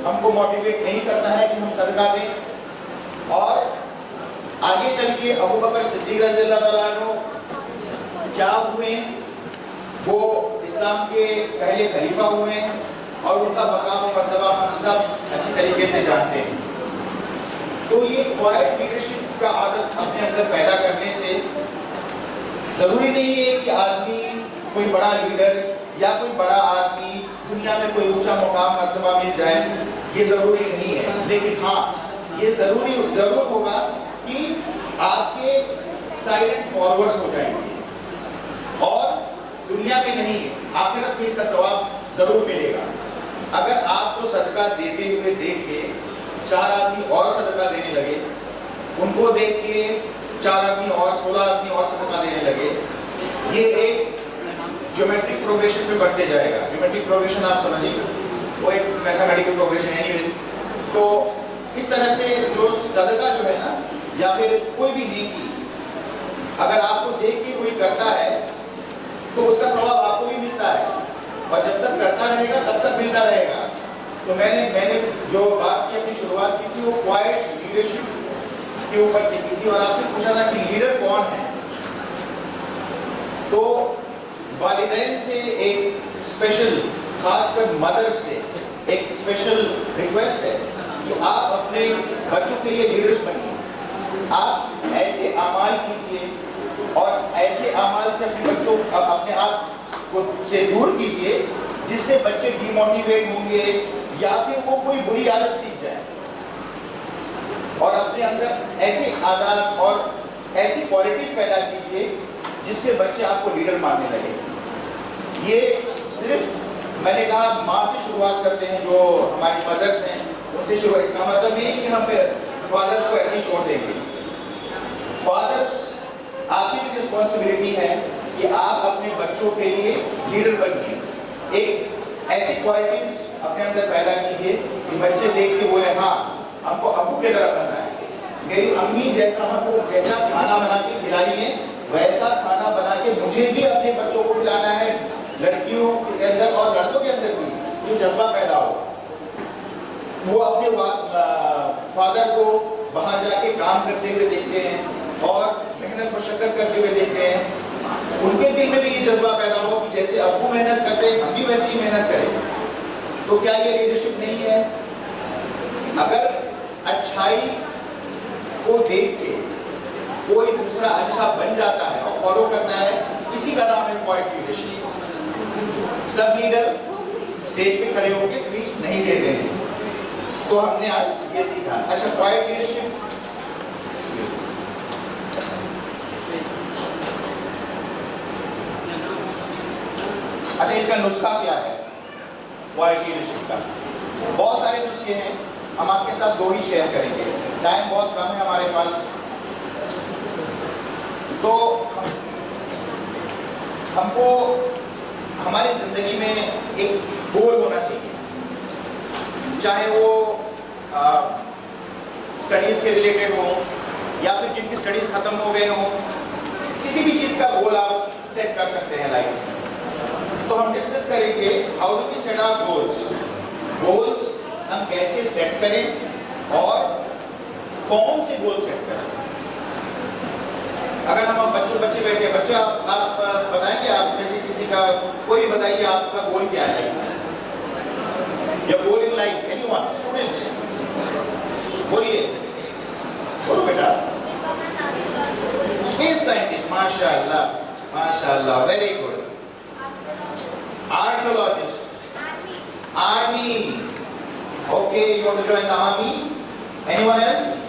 हमको मोटिवेट नहीं करता है कि हम सदका दें। और आगे चल के अबू बकर सिद्दीक रज़ियल्लाहु अन्हु क्या हुए, वो इस्लाम के पहले खलीफा हुए और उनका मकाम और मर्तबा हम सब अच्छी तरीके से जानते हैं। तो ये क्वाइट लीडरशिप का आदत अपने अंदर पैदा करने से जरूरी नहीं है कि आदमी कोई बड़ा लीडर या कोई बड़ा आदमी दुनिया में कोई ऊंचा मुकाम मर्तबा मिल जाए, ये जरूरी नहीं है। लेकिन हाँ, ये जरूर होगा कि आपके साइलेंट फॉरवर्ड्स हो जाएंगे और दुनिया में नहीं आखिरत में इसका सवाब जरूर मिलेगा। अगर आपको सदका देते हुए देख के 4 आदमी और सदका देने लगे, उनको देख के 4 आदमी और 16 आदमी और सदका देने लगे, ये एक ज्योमेट्रिक प्रोग्रेशन में बढ़ते जाएगा। ज्योमेट्रिक प्रोग्रेशन आप समझिए, वो एक मैथमेटिकल प्रोग्रेशन एनीवेज। तो इस तरह से जो सदका जो है ना, या फिर कोई भी नेकी अगर आपको देख के कोई करता है तो उसका सवाब आपको भी मिलता है, और जब तक करता रहेगा तब तक मिलता रहेगा। तो मैंने जो बात की, अपनी शुरुआत की थी, वो क्वाइट लीडरशिप के ऊपर की थी और आपसे पूछा था कि लीडर कौन है। तो वालिदैन से एक स्पेशल, खासकर मदर से एक स्पेशल रिक्वेस्ट है कि आप अपने बच्चों के लिए लीडर्स बनिए। आप ऐसे अमाल कीजिए और ऐसे अमाल से अपने बच्चों अपने आप को से दूर कीजिए जिससे बच्चे डिमोटिवेट होंगे या फिर वो कोई बुरी आदत सीख जाए, और अपने अंदर ऐसे आदत और ऐसी क्वालिटीज पैदा कीजिए जिससे बच्चे आपको लीडर मानने लगे। ये सिर्फ मैंने कहा माँ से शुरुआत करते हैं, जो हमारी मदर्स हैं उनसे शुरुआत। इसका मतलब नहीं कि हम फादर्स को ऐसे ही छोड़ देंगे। फादर्स, आपकी भी रिस्पॉन्सिबिलिटी है कि आप अपने बच्चों के लिए लीडर बनिए। एक ऐसी क्वालिटीज अपने अंदर पैदा कीजिए कि बच्चे देख के बोले हाँ, हमको अब्बू की तरह बनना है। मेरी अम्मी जैसा हमको जैसा खाना बना के खिलाई है, वैसा खाना बना के मुझे भी अपने बच्चों को खिलाना है। लड़कियों के अंदर और लड़कों के अंदर भी ये जज्बा पैदा हो। वो अपने फादर को बाहर जाके काम करते हुए देखते हैं और मेहनत मशक्कत करते हुए देखते हैं, उनके दिल में भी ये जज्बा पैदा हो कि जैसे अब्बू मेहनत करते हैं हम भी वैसे ही मेहनत करें। तो क्या ये लीडरशिप नहीं है? अगर अच्छाई को देख के कोई दूसरा अच्छा बन जाता है और फॉलो करता है, इसी का नाम है क्वाइट लीडरशिप। सब लीडर स्टेज पे खड़े होकर स्पीच नहीं देते हैं, तो हमने आज ये सीखा। अच्छा, क्वाइट लीडरशिप, अच्छा इसका नुस्खा क्या है क्वाइट लीडरशिप का? बहुत सारे नुस्खे हैं, हम आपके साथ 2 ही शेयर करेंगे, टाइम बहुत कम है हमारे पास। तो हमको हमारी जिंदगी में एक गोल होना चाहिए, चाहे वो स्टडीज के रिलेटेड हो या फिर जिनकी स्टडीज खत्म हो गए हो, किसी भी चीज का गोल आप सेट कर सकते हैं लाइफ में। तो हम डिस्कस करेंगे how do we set our goals, हम कैसे सेट करें और कौन से गोल सेट करें। अगर हम बच्चे बैठे, बच्चा आप बताएंगे, आप में से किसी का कोई बताइए आपका गोल क्या है? Your goal in life, anyone, students बोलिए, बोलो बेटा। स्पेस साइंटिस्ट, माशाअल्लाह माशाअल्लाह, very good. Archaeologist, army, Okay, you want to join the army? Anyone else?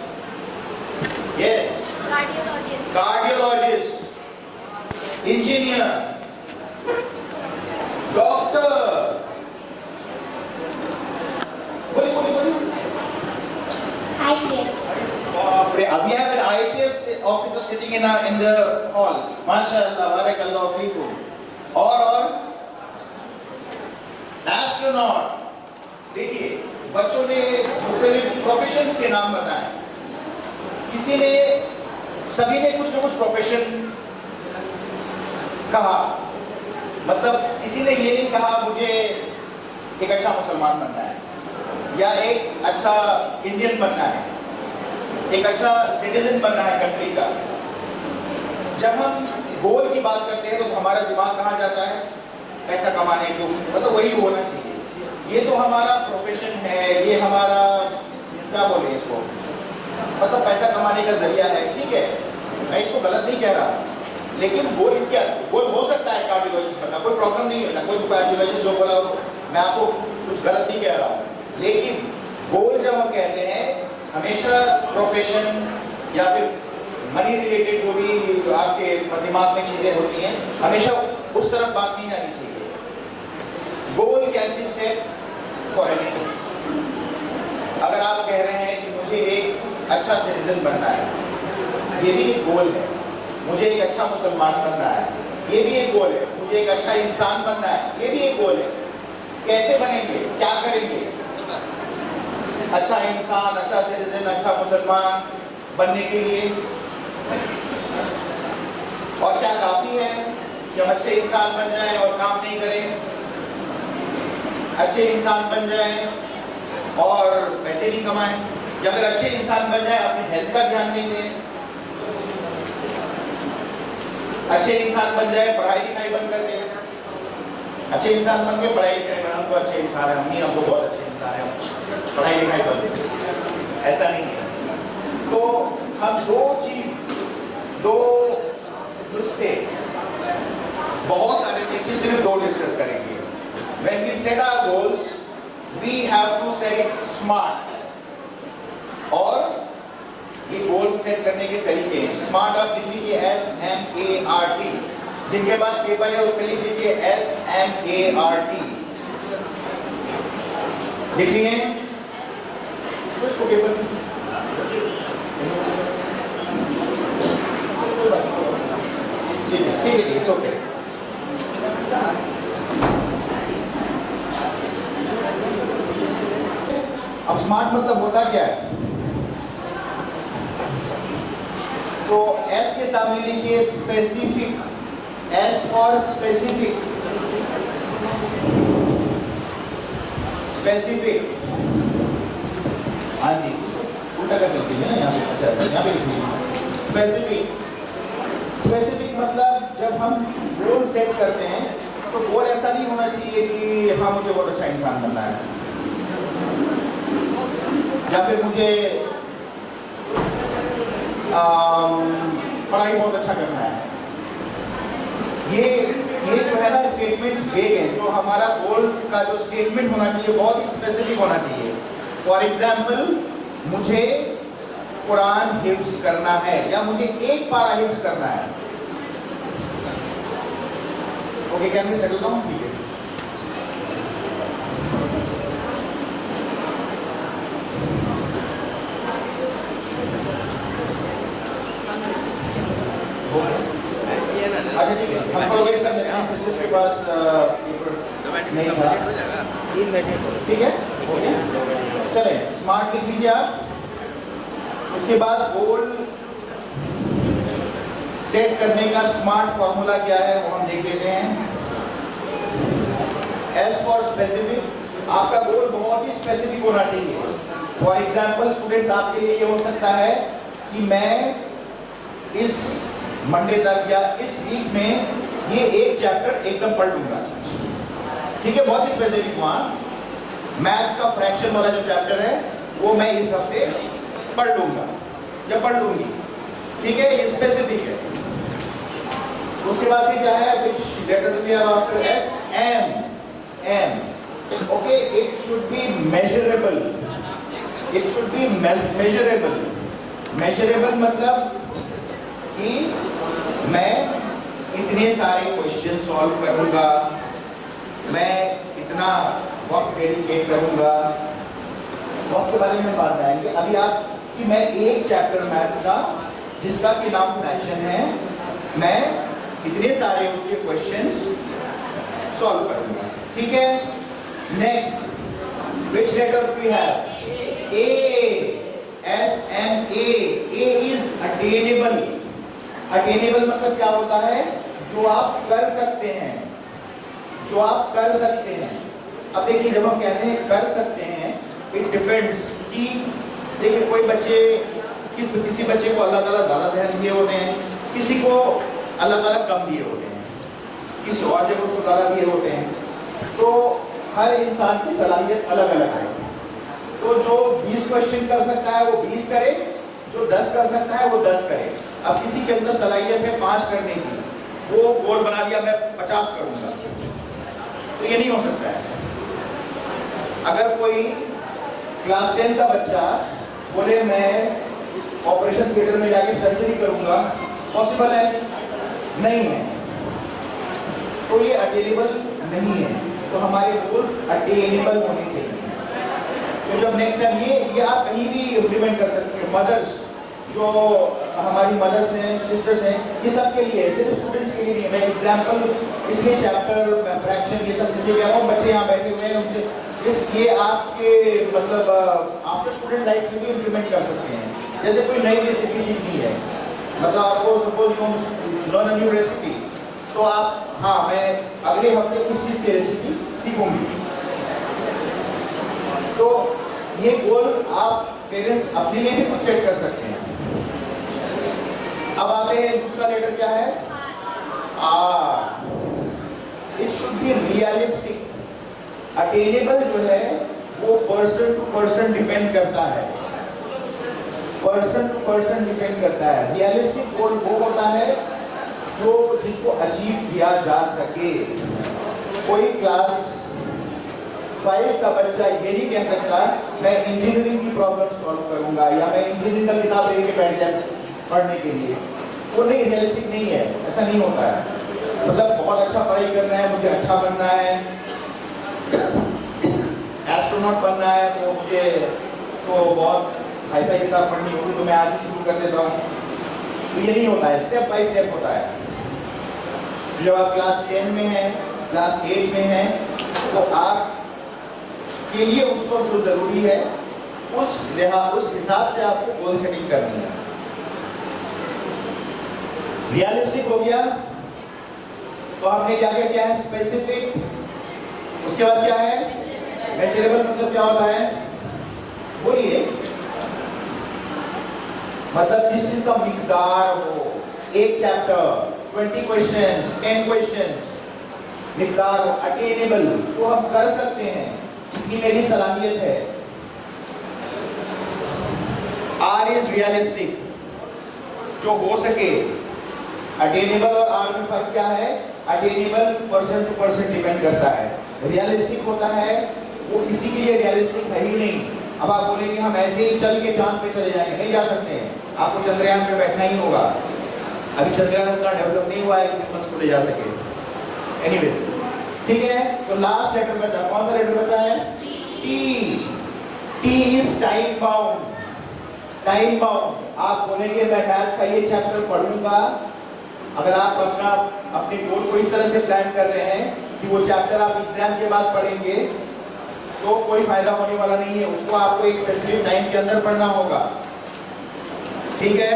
Yes. Cardiologist. Cardiologist, engineer, doctor. बोलिए. IPS. We have an IPS officer sitting in the hall. MashaAllah, barakallah feekum. और astronaut. देखिए बच्चों ने मुख्तलिफ professions के नाम बताए. सभी ने कुछ न कुछ प्रोफेशन कहा. मतलब किसी ने ये नहीं कहा मुझे एक अच्छा मुसलमान बनना है, या एक अच्छा इंडियन बनना है, एक अच्छा सिटीजन बनना है कंट्री का. जब हम गोल की बात करते हैं तो हमारा दिमाग कहाँ जाता है? पैसा कमाने को. मतलब वही होना चाहिए. ये तो हमारा प्रोफेशन है, ये हमारा क्या बोले इसको, मतलब पैसा कमाने का जरिया है. ठीक है, मैं इसको गलत नहीं कह रहा, लेकिन गोल इसके गोल हो सकता है कार्डियोलॉजिस्ट बनना, कोई प्रॉब्लम नहीं है. कोई कार्डियोलॉजिस्ट जो बोला मैं आपको कुछ गलत नहीं कह रहा हूँ. लेकिन गोल जब हम कहते हैं, हमेशा प्रोफेशन या फिर मनी रिलेटेड जो भी आपके दिमाग में चीजें होती हैं, हमेशा उस तरफ बात नहीं आनी चाहिए. Goal can be set for anything. अगर आप कह रहे हैं कि मुझे एक अच्छा सिटीजन बनना है, ये भी एक गोल है. मुझे एक अच्छा मुसलमान बनना है, ये भी एक गोल है. मुझे एक अच्छा इंसान बनना है, ये भी एक गोल है. कैसे बनेंगे, क्या करेंगे? अच्छा इंसान, अच्छा सिटीजन, अच्छा मुसलमान बनने के लिए और क्या काफी है कि हम अच्छे इंसान बन जाएं और काम नहीं करें? अच्छे इंसान बन जाएं और पैसे नहीं कमाएं, या फिर अच्छे इंसान बन जाएं अपने हेल्थ का ध्यान नहीं दें? अच्छे इंसान बन जाए पढ़ाई लिखाई बंद कर दें. अच्छे इंसान बन के पढ़ाई लिखाई में हम तो अच्छे इंसान हैं, हम तो बहुत अच्छे इंसान हैं, हम पढ़ाई लिखाई बंद करें, ऐसा नहीं है. तो हम दो नुस्खे, बहुत सारे चीजें सिर्फ दो डिस्कस करेंगे. When we set our goals, we have to set it smart. और ये गोल सेट करने के तरीके हैं. स्मार्ट आप लिख लीजिए SMART. जिनके पास पेपर है उसमें लिख लीजिए SMART. लिख लिए उसको पेपर में. ठीक है, इट्स ओके. अब स्मार्ट मतलब होता क्या है? तो S के सामने लिखिए specific. S for specific. Specific. हाँ जी, उल्टा कर लिखिए ना यहाँ पे. अच्छा, यहाँ पे लिखिए स्पेसिफिक. स्पेसिफिक मतलब जब हम गोल सेट करते हैं तो गोल ऐसा नहीं होना चाहिए कि हाँ मुझे बहुत अच्छा इंसान बनना है, या फिर मुझे पढ़ाई बहुत अच्छा करना है. ये जो है ना स्टेटमेंट्स वेग है. तो हमारा गोल का जो स्टेटमेंट होना चाहिए बहुत ही स्पेसिफिक होना चाहिए. फॉर एग्जाम्पल, मुझे कुरान हिफ्ज करना है, या मुझे एक पारा हिफ्ज करना है. Okay, can we settle down? ठीक है. अच्छा ठीक है, हम वेट कर लेते हैं. सिस्टर्स के पास पेपर नहीं था. ठीक है, चलें. स्मार्ट लिख लीजिए आप. उसके बाद गोल सेट करने का स्मार्ट फॉर्मूला क्या है वो हम देख लेते हैं. S for specific. आपका गोल बहुत ही स्पेसिफिक होना चाहिए. फॉर एग्जाम्पल स्टूडेंट्स, आपके लिए ये हो सकता है कि मैं इस मंडे तक या इस वीक में ये एक चैप्टर एकदम पढ़ लूंगा. ठीक है, बहुत ही स्पेसिफिक हुआ. मैथ्स का फ्रैक्शन वाला जो चैप्टर है वो मैं इस हफ्ते पढ़ लूंगा या पढ़ लूंगी. ठीक है, ये स्पेसिफिक है. उसके बाद से क्या है, which letter do we have after S? M. Okay, it should be measurable. It should B measurable. Measurable मतलब कि मैं इतने सारे क्वेश्चन सॉल्व करूंगा, मैं इतना वक्त डेडिकेट करूंगा। वक्त के बारे में बात आएंगे अभी आप कि मैं एक चैप्टर मैथ्स का जिसका कि नाम फ्रैक्शन है, मैं इतने सारे उसके क्वेश्चंस सॉल्व करूंगा। ठीक है, next which letter do we have? A, S M A. A is attainable. Attainable मतलब क्या होता है? जो आप कर सकते हैं, जो आप कर सकते हैं। अब देखिए जब हम कहते हैं कर सकते हैं, it depends कि देखिए कोई बच्चे किसी बच्चे को अलग अलग ज़्यादा ज़हन दिए होते हैं, किसी को अलग अलग कम दिए होते हैं, किसी और जगह उसको ज़्यादा दिए होते हैं। तो हर इंसान की सलाहियत अलग अलग है। तो जो 20 क्वेश्चन कर सकता है वो 20 करे, जो 10 कर सकता है वो 10 करे। अब किसी के अंदर सलाहियत है 5 करने की, वो गोल बना दिया मैं 50 करूंगा, तो ये नहीं हो सकता है। अगर कोई क्लास 10 का बच्चा बोले मैं ऑपरेशन थिएटर में जाके सर्जरी करूंगा, पॉसिबल है? नहीं है। तो ये अटेनेबल नहीं है। तो हमारे गोल्स अटेनेबल होने चाहिए। तो जब नेक्स्ट टाइम ये आप कहीं भी इम्प्लीमेंट कर सकते हो। मदर्स, जो हमारी मदर्स हैं, सिस्टर्स हैं, ये सब के लिए, सिर्फ स्टूडेंट्स के लिए नहीं है। मैं एग्जाम्पल इसलिए चैप्टर फ्रैक्शन ये सब इसलिए कह रहा हूँ, बच्चे यहाँ बैठे हुए हैं उनसे ये आपके मतलब आफ्टर स्टूडेंट लाइफ में भी इम्प्लीमेंट कर सकते हैं। जैसे कोई नई रेसिपी सीखनी है, मतलब आपको suppose you learn a new recipe, तो आप हाँ मैं अगले हफ्ते इस चीज़ की रेसिपी सीखूंगी। तो ये गोल आप पेरेंट्स अपने लिए भी कुछ सेट कर सकते हैं। अब आते हैं दूसरा लेटर क्या है? R. It should be realistic. Attainable जो है वो पर्सन टू पर्सन डिपेंड करता है, पर्सन टू पर्सन डिपेंड करता है। रियलिस्टिक गोल वो होता है जो जिसको अचीव किया जा सके। कोई क्लास 5 का बच्चा ये नहीं कह सकता मैं इंजीनियरिंग की प्रॉब्लम सॉल्व करूंगा या मैं इंजीनियरिंग का किताब लेके बैठ जाए पढ़ने के लिए। वो नहीं, रियलिस्टिक नहीं है, ऐसा नहीं होता है। मतलब बहुत अच्छा पढ़ाई करना है, मुझे अच्छा बनना है, एस्ट्रोनॉट बनना है, तो मुझे तो बहुत हाई फाई किताब पढ़नी होगी, तो मैं आज ही शुरू कर देता हूँ। तो ये नहीं होता है, स्टेप बाय स्टेप होता है। जब आप क्लास 10 में हैं, क्लास 8 में हैं, तो आप के लिए उस वक्त जो जरूरी है उस हिसाब से आपको गोल सेटिंग करनी है। रियलिस्टिक हो गया, तो आपने क्या क्या किया है? स्पेसिफिक। उसके बाद क्या है? मेजरेबल। मतलब क्या होता है? बोलिए। मतलब जिस चीज का मिकदार हो, एक चैप्टर 20 क्वेश्चंस 10 क्वेश्चंस मिकदार हो, अटेनेबल, तो हम कर सकते हैं, इतनी मेरी सलाहियत है। आर इज रियलिस्टिक, जो हो सके। अटेनेबल और आर में फर्क क्या है? Attainable person to person depend करता है, रियलिस्टिक होता है वो किसी के लिए रियलिस्टिक है ही नहीं। अब आप बोलेंगे हम ऐसे ही चल के चांद पे चले जाएंगे, नहीं जा सकते हैं, आपको चंद्रयान पे बैठना ही होगा। अभी चंद्रयान उतना डेवलप नहीं हुआ है कि ह्यूमंस को ले जा सके। एनीवे, ठीक है। तो लास्ट लेटर बचा, कौन सा लेटर बचा है? T. T is time bound. Time bound. आप बोलेंगे मैं मैथ्स का ये चैप्टर पढ़ूंगा, अगर आप अपने गोल को इस तरह से प्लान कर रहे हैं कि वो चैप्टर आप एग्जाम के बाद पढ़ेंगे, तो कोई फायदा होने वाला नहीं है। उसको आपको एक स्पेसिफिक टाइम के अंदर पढ़ना होगा, ठीक है?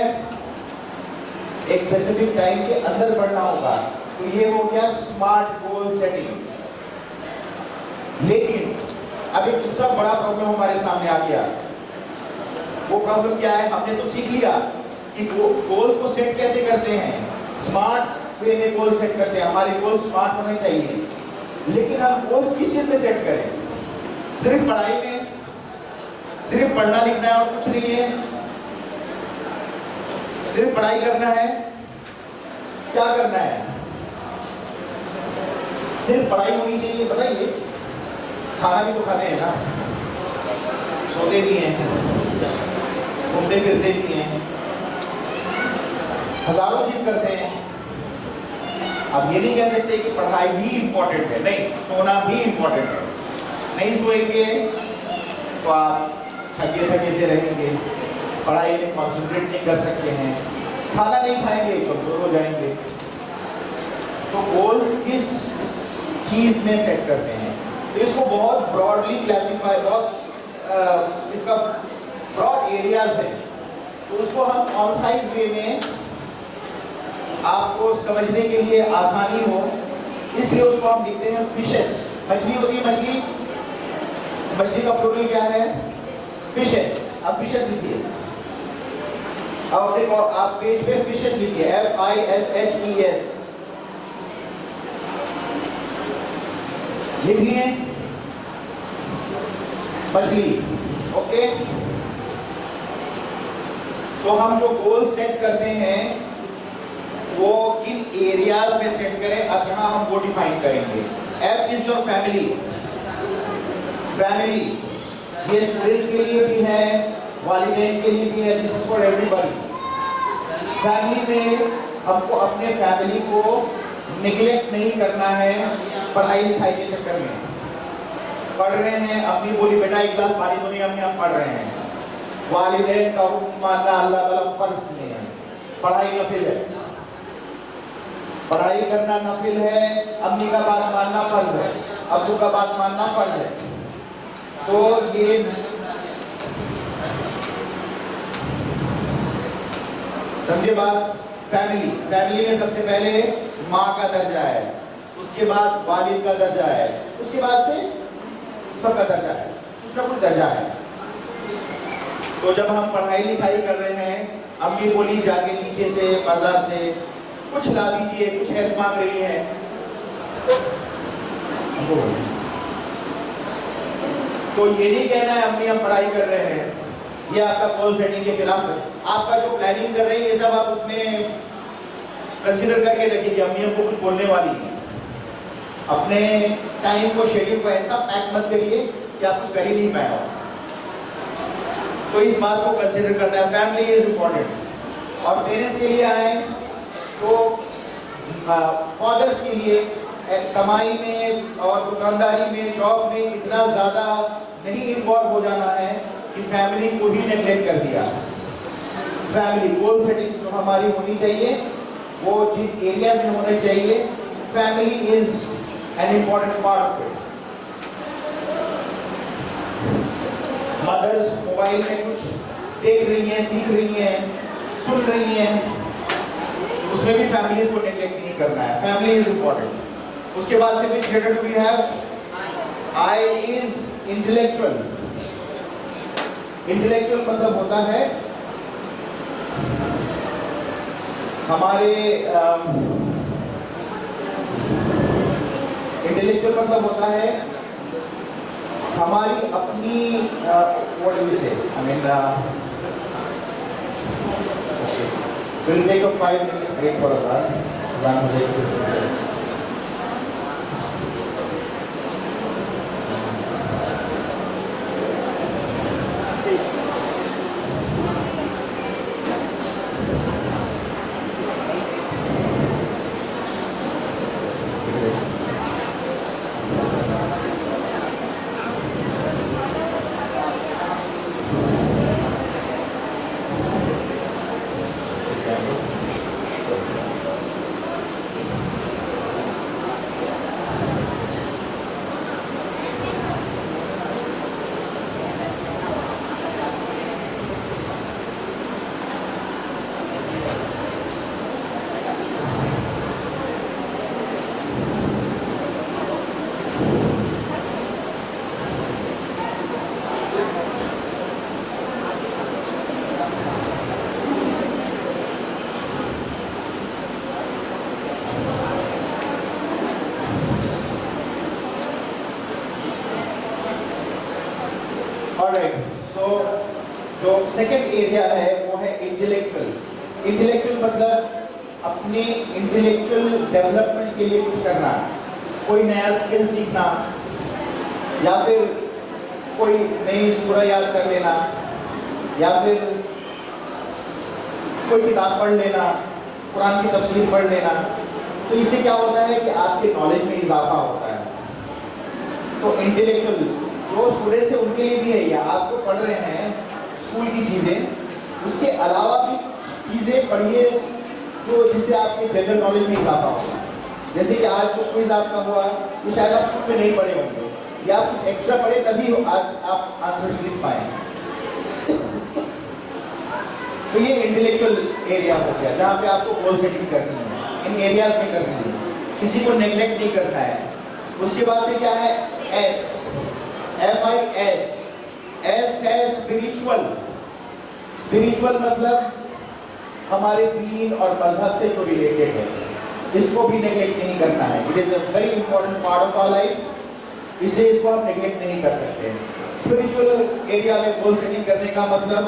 एक स्पेसिफिक टाइम के अंदर पढ़ना होगा। तो ये हो गया स्मार्ट गोल सेटिंग। लेकिन अब एक दूसरा बड़ा प्रॉब्लम हमारे सामने आ गया। वो प्रॉब्लम क्या है? हमने तो सीख लिया कि गोल्स को सेट कैसे करते हैं, स्मार्ट वे में गोल सेट करते हैं, हमारे गोल स्मार्ट होने चाहिए। लेकिन हम गोल्स किस चीज में सेट करें? सिर्फ पढ़ाई में? सिर्फ पढ़ना लिखना है और कुछ नहीं है? सिर्फ पढ़ाई करना है? क्या करना है? सिर्फ पढ़ाई होनी चाहिए? बताइए, खाना भी तो खाते हैं ना। सोते भी हैं, घूमते फिरते भी हैं, हजारों चीज करते हैं। अब ये नहीं कह सकते कि पढ़ाई ही इम्पोर्टेंट है, नहीं, सोना भी इम्पोर्टेंट है। नहीं सोएंगे तो आप थके थके से रहेंगे, पढ़ाई में कॉन्सेंट्रेट नहीं कर सकते हैं, खाना नहीं खाएंगे कमजोर हो जाएंगे। तो गोल्स किस चीज में सेट करते हैं, तो इसको बहुत ब्रॉडली क्लासीफाई, बहुत इसका ब्रॉड एरियाज है, तो उसको हम कॉन्साइज वे में आपको समझने के लिए आसानी हो, इसलिए उसको हम लिखते हैं फिशेस। मछली होती है, मछली, मछली का प्लूरल क्या है? फिशेस। अब फिशेस लिखिए, अब आप पेज पे फिशेस लिखिए, FISHES लिख लिए, मछली। ओके, तो हम जो गोल सेट करते हैं वो इन एरियाज में सेट करें। अब यहां हम वो डिफाइन करेंगे। F is your family, family ये स्टूडेंट्स के लिए भी है, वालिदैन के लिए भी है, this is for everybody. Family में हमको अपने फैमिली को निगलेक्ट नहीं करना है पढ़ाई लिखाई के चक्कर में। पढ़ रहे हैं, अपनी बोली बेटा एक गिलास पानी दो, नहीं अम्मी हम पढ़ रहे हैं। वालिदैन का हुक्म मानना अल्लाह ताला फर्ज नहीं है, पढ़ाई नफिल है, पढ़ाई करना नफिल है, अम्मी का बात मानना फर्ज है, अब्बू का बात मानना फर्ज है। तो ये समझे बात। फैमिली, फैमिली में सबसे पहले माँ का दर्जा है, उसके बाद वालिद का दर्जा है, उसके बाद से सबका दर्जा है, कुछ ना कुछ दर्जा है। तो जब हम पढ़ाई लिखाई कर रहे हैं, अम्मी बोली जाके नीचे से बाजार से कुछ ला दीजिए, कुछ हेल्प मांग रही है, तो ये नहीं कहना है अम्मी हम पढ़ाई कर रहे हैं, ये आपका गोल सेटिंग के खिलाफ है। आपका जो प्लानिंग कर रहे हैं ये सब आप उसमें कंसीडर करके रखिए कि अम्मी हमको कुछ बोलने वाली है। अपने टाइम को, शेड्यूल को ऐसा पैक मत करिए कि आप कुछ कर ही नहीं पाए। तो इस बात को कंसीडर करना है, फैमिली इज इम्पोर्टेंट। और पेरेंट्स के लिए आए तो फादर्स के लिए कमाई में और दुकानदारी में, जॉब में इतना ज़्यादा नहीं इन्वॉल्व हो जाना है कि फैमिली को ही नेगलेक्ट कर दिया। फैमिली गोल सेटिंग्स जो हमारी होनी चाहिए वो जिन एरियाज में होने चाहिए, family is an important part of it. Mother's mobile में कुछ देख रही हैं, सीख रही हैं, सुन रही हैं, उसमें भी फैमिलीज को नेगलेक्ट नहीं करना है, फैमिली इज इम्पॉर्टेंट। उसके बाद से which letter do we have? I is intellectual. Intellectual मतलब होता है हमारे intellectual मतलब होता है हमारी अपनी what do we say? I mean we'll take a 5 minutes break for a while. Alright, so जो सेकंड एरिया है वो है इंटेलेक्चुअल। इंटेलेक्चुअल मतलब अपने इंटेलेक्चुअल डेवलपमेंट के लिए कुछ करना, कोई नया स्किल सीखना, या फिर कोई नई सूरह याद कर लेना या फिर कोई किताब पढ़ लेना, कुरान की तफसीर पढ़ लेना, तो इससे क्या होता है कि आपके नॉलेज में इजाफा होता है। तो इंटेलेक्चुअल जो स्टूडेंट्स हैं उनके लिए भी है, या आप जो पढ़ रहे हैं स्कूल की चीज़ें, उसके अलावा भी चीज़ें पढ़िए जो जिससे आपके जनरल नॉलेज में इजाफा होगा। जैसे कि आज जो क्विज आपका हुआ वो शायद आप स्कूल में नहीं पढ़े होंगे, या आप कुछ एक्स्ट्रा पढ़े तभी आज आप आंसर लिख पाए। तो ये इंटेलेक्चुअल एरिया हो गया जहाँ पे आपको गोल सेटिंग करनी है, इन एरियाज में करनी है, किसी को नेग्लेक्ट नहीं करना है। उसके बाद से क्या है, एस, FIS, एस है स्पिरिचुअल। स्पिरिचुअल मतलब हमारे दीन और मजहब से जो रिलेटेड है, इसको भी नेग्लेक्ट नहीं करना है। It is a very important part of our life, इसलिए इसको हम नेग्लेक्ट नहीं कर सकते। स्पिरिचुअल एरिया में गोल सेटिंग करने का मतलब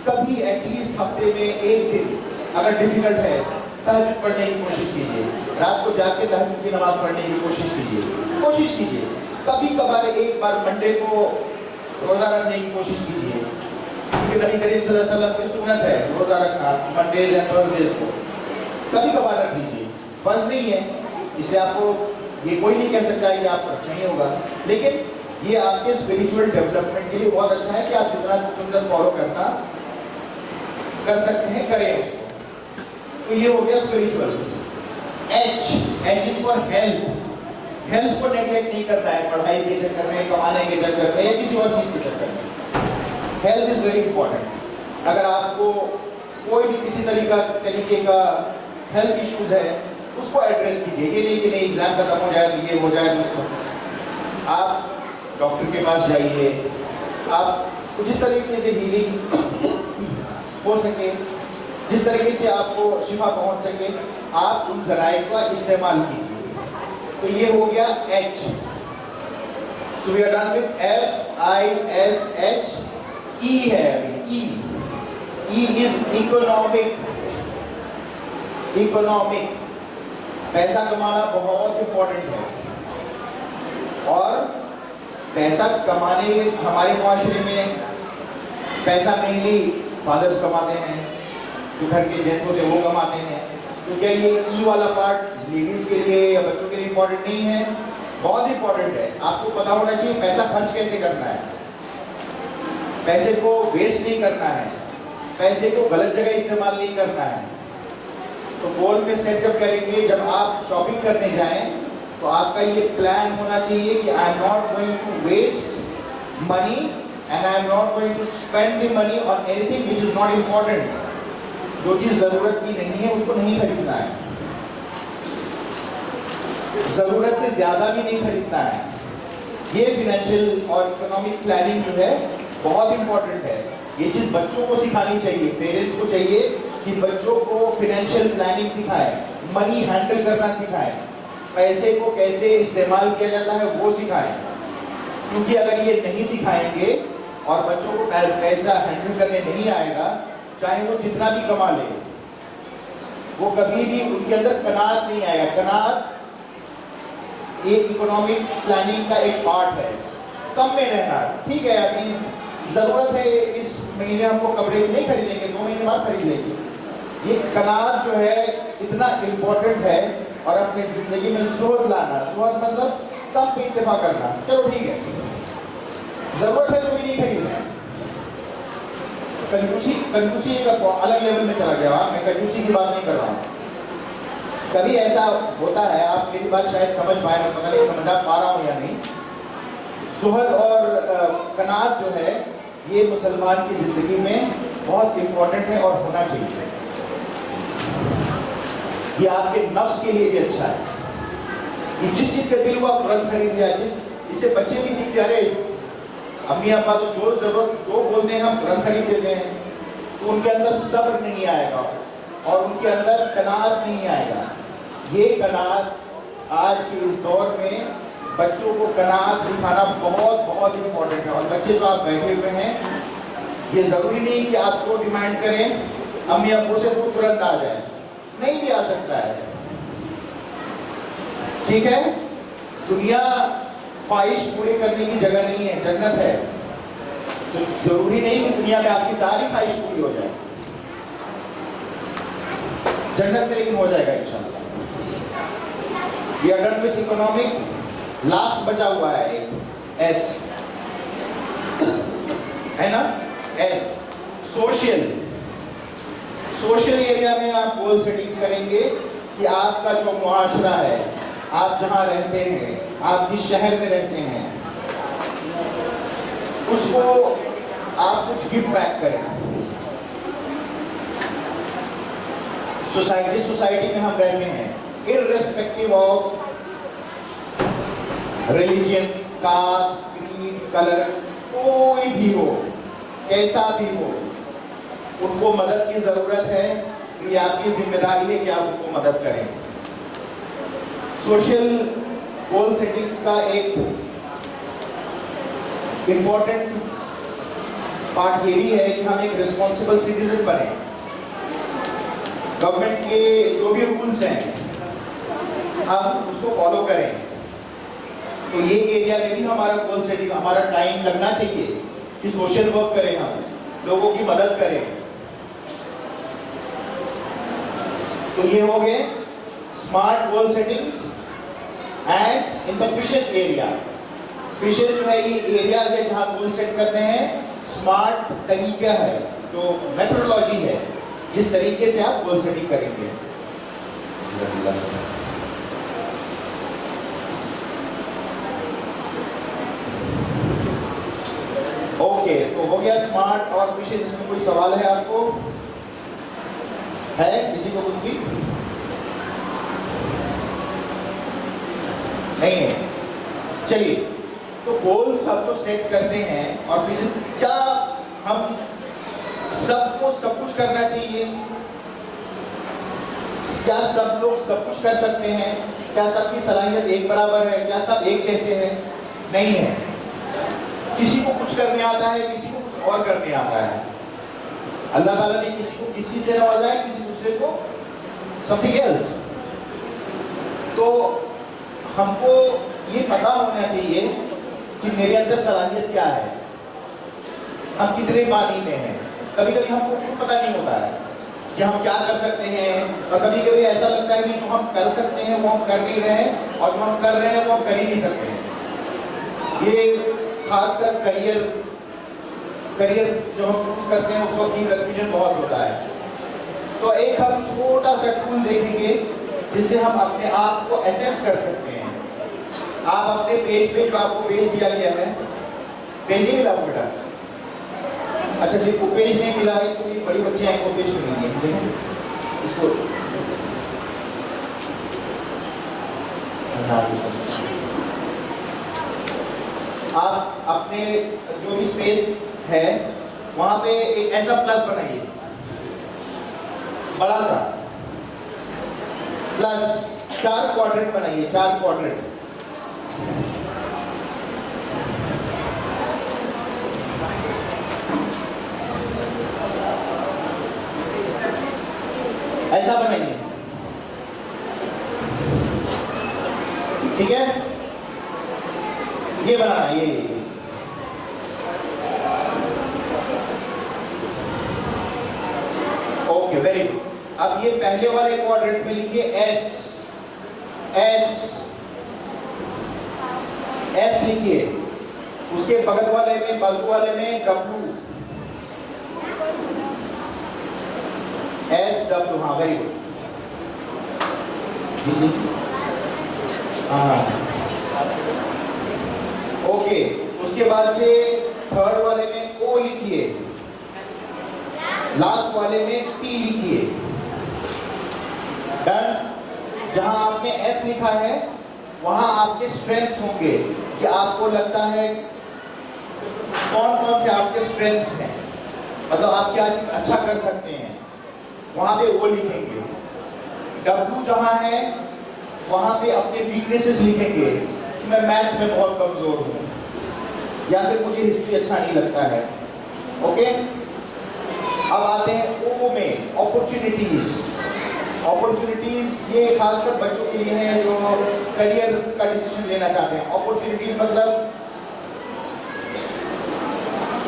कभी एटलीस्ट हफ्ते में एक दिन अगर डिफिकल्ट है तहज्जुद पढ़ने की कोशिश कीजिए, रात को जाग के तहज्जुद की नमाज पढ़ने की कोशिश कीजिए। कभी कभार एक बार मंडे को रोज़ा रखने की कोशिश कीजिए, क्योंकि नबी करीम सल्लल्लाहु अलैहि वसल्लम की सुन्नत है रोज़ा रखना मंडेज एंड थर्सडेज को। कभी कभार रख लीजिए, फर्ज नहीं है, इसलिए आपको ये कोई नहीं कह सकता कि आपको रखना ही होगा, लेकिन ये आपके स्पिरिचुअल डेवलपमेंट के लिए बहुत अच्छा है कि आप जितना सुन्नत फॉलो कर सकते हैं करें उसको। तो ये हो गया spiritual. H is for health को नेग्लेक्ट नहीं करना है पढ़ाई के चक्कर में, कमाने के चक्कर में या किसी और चीज के चक्कर में। Health is very important. अगर आपको कोई भी किसी तरीके का हेल्थ इश्यूज है उसको एड्रेस कीजिए। ये नहीं कि नहीं एग्जाम खत्म हो जाए तो ये हो जाए उसको, आप डॉक्टर के पास जाइए, आप जिस तरीके से हीलिंग हो सके, जिस तरीके से आपको शिफा पहुंच सके, आप उन जराए का इस्तेमाल कीजिए। तो ये हो गया H। So we are done with FISH। E है अभी E is इकोनॉमिक। पैसा कमाना बहुत इंपॉर्टेंट है, और पैसा कमाने हमारे मुआशरे में पैसा मेनली फादर्स कमाते हैं, जो घर के जेंट्स होते हैं वो कमाते हैं। तो क्या ये ई वाला पार्ट लेडीज के लिए या बच्चों के लिए इंपॉर्टेंट नहीं है? बहुत इंपॉर्टेंट है। आपको पता होना चाहिए पैसा खर्च कैसे करना है, पैसे को वेस्ट नहीं करना है, पैसे को गलत जगह इस्तेमाल नहीं करना है। तो गोल में सेट जब करेंगे, जब आप शॉपिंग करने जाएं तो आपका ये प्लान होना चाहिए कि I am not going to waste money and I am not going to spend the money on anything which is not important. जो चीज जरूरत की नहीं है उसको नहीं खरीदना है, जरूरत से ज्यादा भी नहीं खरीदना है। ये फाइनेंशियल और इकोनॉमिक प्लानिंग जो है बहुत इंपॉर्टेंट है। ये चीज बच्चों को सिखानी चाहिए, पेरेंट्स को चाहिए कि बच्चों को फाइनेंशियल प्लानिंग सिखाएं, मनी हैंडल करना सिखाएं, पैसे को कैसे इस्तेमाल किया जाता है वो सिखाएं। क्योंकि अगर ये नहीं सिखाएंगे और बच्चों को पैसा हैंडल करने नहीं आएगा, चाहे वो जितना भी कमा ले, वो कभी भी उनके अंदर कनात नहीं आएगा। कनात एक इकोनॉमिक प्लानिंग का एक पार्ट है। कम में रहना, ठीक है अभी जरूरत है इस महीने हमको कपड़े नहीं खरीदेंगे, 2 महीने बाद खरीद लेंगे। ये कनात जो है इतना इम्पोर्टेंट है। और अपनी जिंदगी में सुहद लाना, सुहद मतलब कम पे इत्तेफा करना, चलो ठीक है जरूरत है तो भी नहीं खरीदना है। कंजूसी एक अलग लेवल में चला गया, मैं कंजूसी की बात नहीं कर रहा हूँ। कभी ऐसा होता है, आप मेरी बात शायद समझ पाए, मैं पता नहीं समझा पा रहा हूँ या नहीं। सुहद और कनात जो है ये मुसलमान की जिंदगी में बहुत इंपॉर्टेंट है और होना चाहिए। ये आपके नफ्स के लिए भी अच्छा है। ये जिस चीज का दिल हुआ तुरंत खरीद लिया, इससे बच्चे भी सीखते, अरे अम्मी अब्बा तो जो जरूरत जो बोलते हैं हम तुरंत खरीद देते हैं, तो उनके अंदर सब्र नहीं आएगा और उनके अंदर कनात नहीं आएगा। ये कनात आज के इस दौर में बच्चों को कनात सिखाना बहुत बहुत इंपॉर्टेंट है। और बच्चे जो आप बैठे हुए हैं, ये जरूरी नहीं कि आपको डिमांड करें अम्मी अब्बू से वो तुरंत आ जाए, नहीं भी आ सकता है, ठीक है। दुनिया ख्वाहिश पूरी करने की जगह नहीं है, जन्नत है। तो जरूरी नहीं कि दुनिया में आपकी सारी ख्वाहिश पूरी हो जाए, जन्नत में लेकिन हो जाएगा इंशाअल्लाह। We are done with economic, last बचा हुआ है एक एस, है ना, एस सोशल। सोशल एरिया में आप गोल सेटिंग्स करेंगे कि आपका जो मुआशरा है, आप जहां रहते हैं, आप जिस शहर में रहते हैं, उसको आप कुछ गिव बैक करें। सोसाइटी, जिस सोसाइटी में हम रहते हैं, irrespective of religion, caste, creed, colour, कोई भी हो, कैसा भी हो, उनको मदद की जरूरत है। ये आपकी जिम्मेदारी है कि आप उनको मदद करें। सोशल गोल सेटिंग्स का एक इंपॉर्टेंट पार्ट ये भी है कि हम एक रिस्पॉन्सिबल सिटीजन बने। गवर्नमेंट के जो भी रूल्स हैं हम उसको फॉलो करें। तो ये एरिया में भी हमारा गोल सेटिंग, हमारा टाइम लगना चाहिए कि सोशल वर्क करें, हम लोगों की मदद करें। तो ये हो गए smart goal settings. And in the fishes area, fishes जो है ये एरियाज है जहां गोल सेट करते हैं। स्मार्ट तरीका है, जो मेथोडोलॉजी है, जिस तरीके से आप गोल सेटिंग करेंगे। ओके, तो हो गया स्मार्ट और फिशेस। इसमें कोई सवाल है आपको? है किसी को? कुछ भी नहीं है? चलिए, तो गोल्स हम तो सेट करते हैं और फिर क्या हम सबको सब कुछ करना चाहिए? क्या सब लोग सब कुछ कर सकते हैं? क्या सबकी सलाहियत एक बराबर है? क्या सब एक जैसे हैं? नहीं है। किसी को कुछ करने आता है, किसी को कुछ और करने आता है। अल्लाह ताला ने किसी को किसी से नवाजा है, किसी दूसरे को समथिंग एल्स। तो हमको ये पता होना चाहिए कि मेरे अंदर सलाहियत क्या है, हम कितने पानी में हैं। कभी कभी हमको कुछ पता नहीं होता है कि हम क्या कर सकते हैं, और कभी कभी ऐसा लगता है कि जो हम कर सकते हैं वो हम कर नहीं रहे हैं, और जो हम कर रहे हैं वो हम कर ही नहीं सकते हैं। ये खासकर करियर जो हम चूज करते हैं उस वक्त की कंफ्यूजन बहुत होता है। तो एक हम छोटा सा टूल देखेंगे जिससे हम अपने आप को एसेस कर सकते हैं। आप अपने पेज पे, जो आपको पेज दिया गया है, पेज नहीं मिला बेटा? अच्छा, जिनको पेज नहीं मिला है तो ये बड़ी बच्चियां इनको पेज मिलेंगे, इसको आप अपने जो भी स्पेस है वहां पे एक ऐसा प्लस बनाइए, बड़ा सा प्लस। 4 क्वाड्रेंट बनाइए, 4 क्वाड्रेंट। ऐसा बनाइए, ठीक है? ये बनाना, ये ओके, वेरी गुड। अब ये पहले वाले क्वाड्रेंट में लिखिए एस, एस, एस लिखिए। उसके बगल वाले में, बाजू वाले में डब्ल्यू, एस डब्ल्यू। हाँ, वेरी गुड। हाँ, ओके। उसके बाद से थर्ड वाले में ओ लिखिए, लास्ट वाले में टी लिखिए। डन। जहां आपने एस लिखा है वहां आपके स्ट्रेंथ्स होंगे कि आपको लगता है कौन कौन से आपके स्ट्रेंथ्स हैं, मतलब आप क्या चीज अच्छा कर सकते हैं, वहां पे वो लिखेंगे। डब्ल्यू जहां है वहां पे अपने वीकनेसेस लिखेंगे कि मैं मैथ्स में बहुत कमजोर हूं, या फिर मुझे हिस्ट्री अच्छा नहीं लगता है। ओके, अब आते हैं ओ में, अपॉर्चुनिटीज। अपॉर्चुनिटीज ये खासकर बच्चों के लिए है जो करियर का डिसीजन लेना चाहते हैं। अपॉर्चुनिटीज मतलब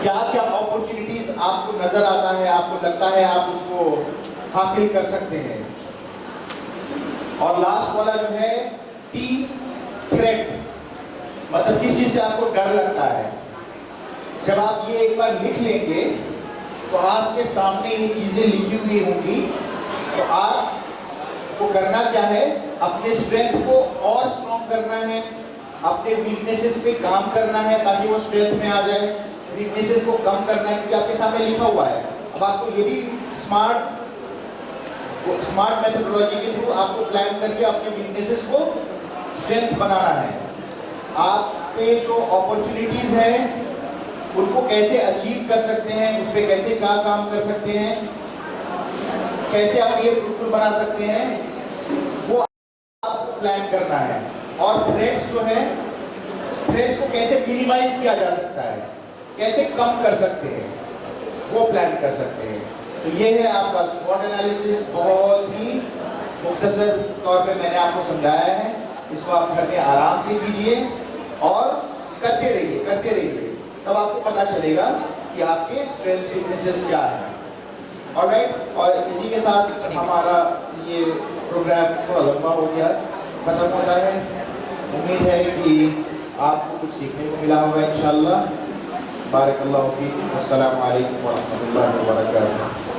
क्या क्या अपॉर्चुनिटीज आपको नजर आता है, आपको लगता है आप उसको हासिल कर सकते हैं। और लास्ट वाला जो है टी थ्रेट, मतलब किस चीज से आपको डर लगता है। जब आप ये एक बार लिख लेंगे तो आपके सामने ये चीजें लिखी हुई होंगी, तो आपको करना क्या है, अपने स्ट्रेंथ को और स्ट्रॉन्ग करना है, अपने वीकनेसेस पे काम करना है ताकि वो स्ट्रेंथ में आ जाए, वीकनेसेस को कम करना है क्योंकि आपके सामने लिखा हुआ है। अब आपको ये भी स्मार्ट मेथोडोलॉजी के थ्रू आपको प्लान करके अपने वीकनेसेस को स्ट्रेंथ बनाना है। आपके जो अपॉर्चुनिटीज हैं उनको कैसे अचीव कर सकते हैं, उस पर कैसे क्या काम कर सकते हैं, कैसे अपने लिए फ्रूटफुल बना सकते हैं, वो आपको प्लान करना है। और थ्रेट्स जो है, थ्रेट्स को कैसे मिनिमाइज किया जा सकता है, कैसे कम कर सकते हैं, वो प्लान कर सकते हैं। तो ये है आपका स्वॉट एनालिसिस। बहुत ही मुख्तसर तौर पे मैंने आपको समझाया है, इसको आप घर में आराम से कीजिए और करते रहिए, तब आपको पता चलेगा कि आपके स्ट्रेंथ्स वीकनेसेस क्या हैं। ऑलराइट, और इसी के साथ हमारा ये प्रोग्राम थोड़ा लंबा हो गया, खत्म होता है। उम्मीद है कि आपको कुछ सीखने को मिला होगा इंशाअल्लाह। बारकल्लाहु फीक। अस्सलामु अलैकुम व रहमतुल्लाहि व बरकातुहू।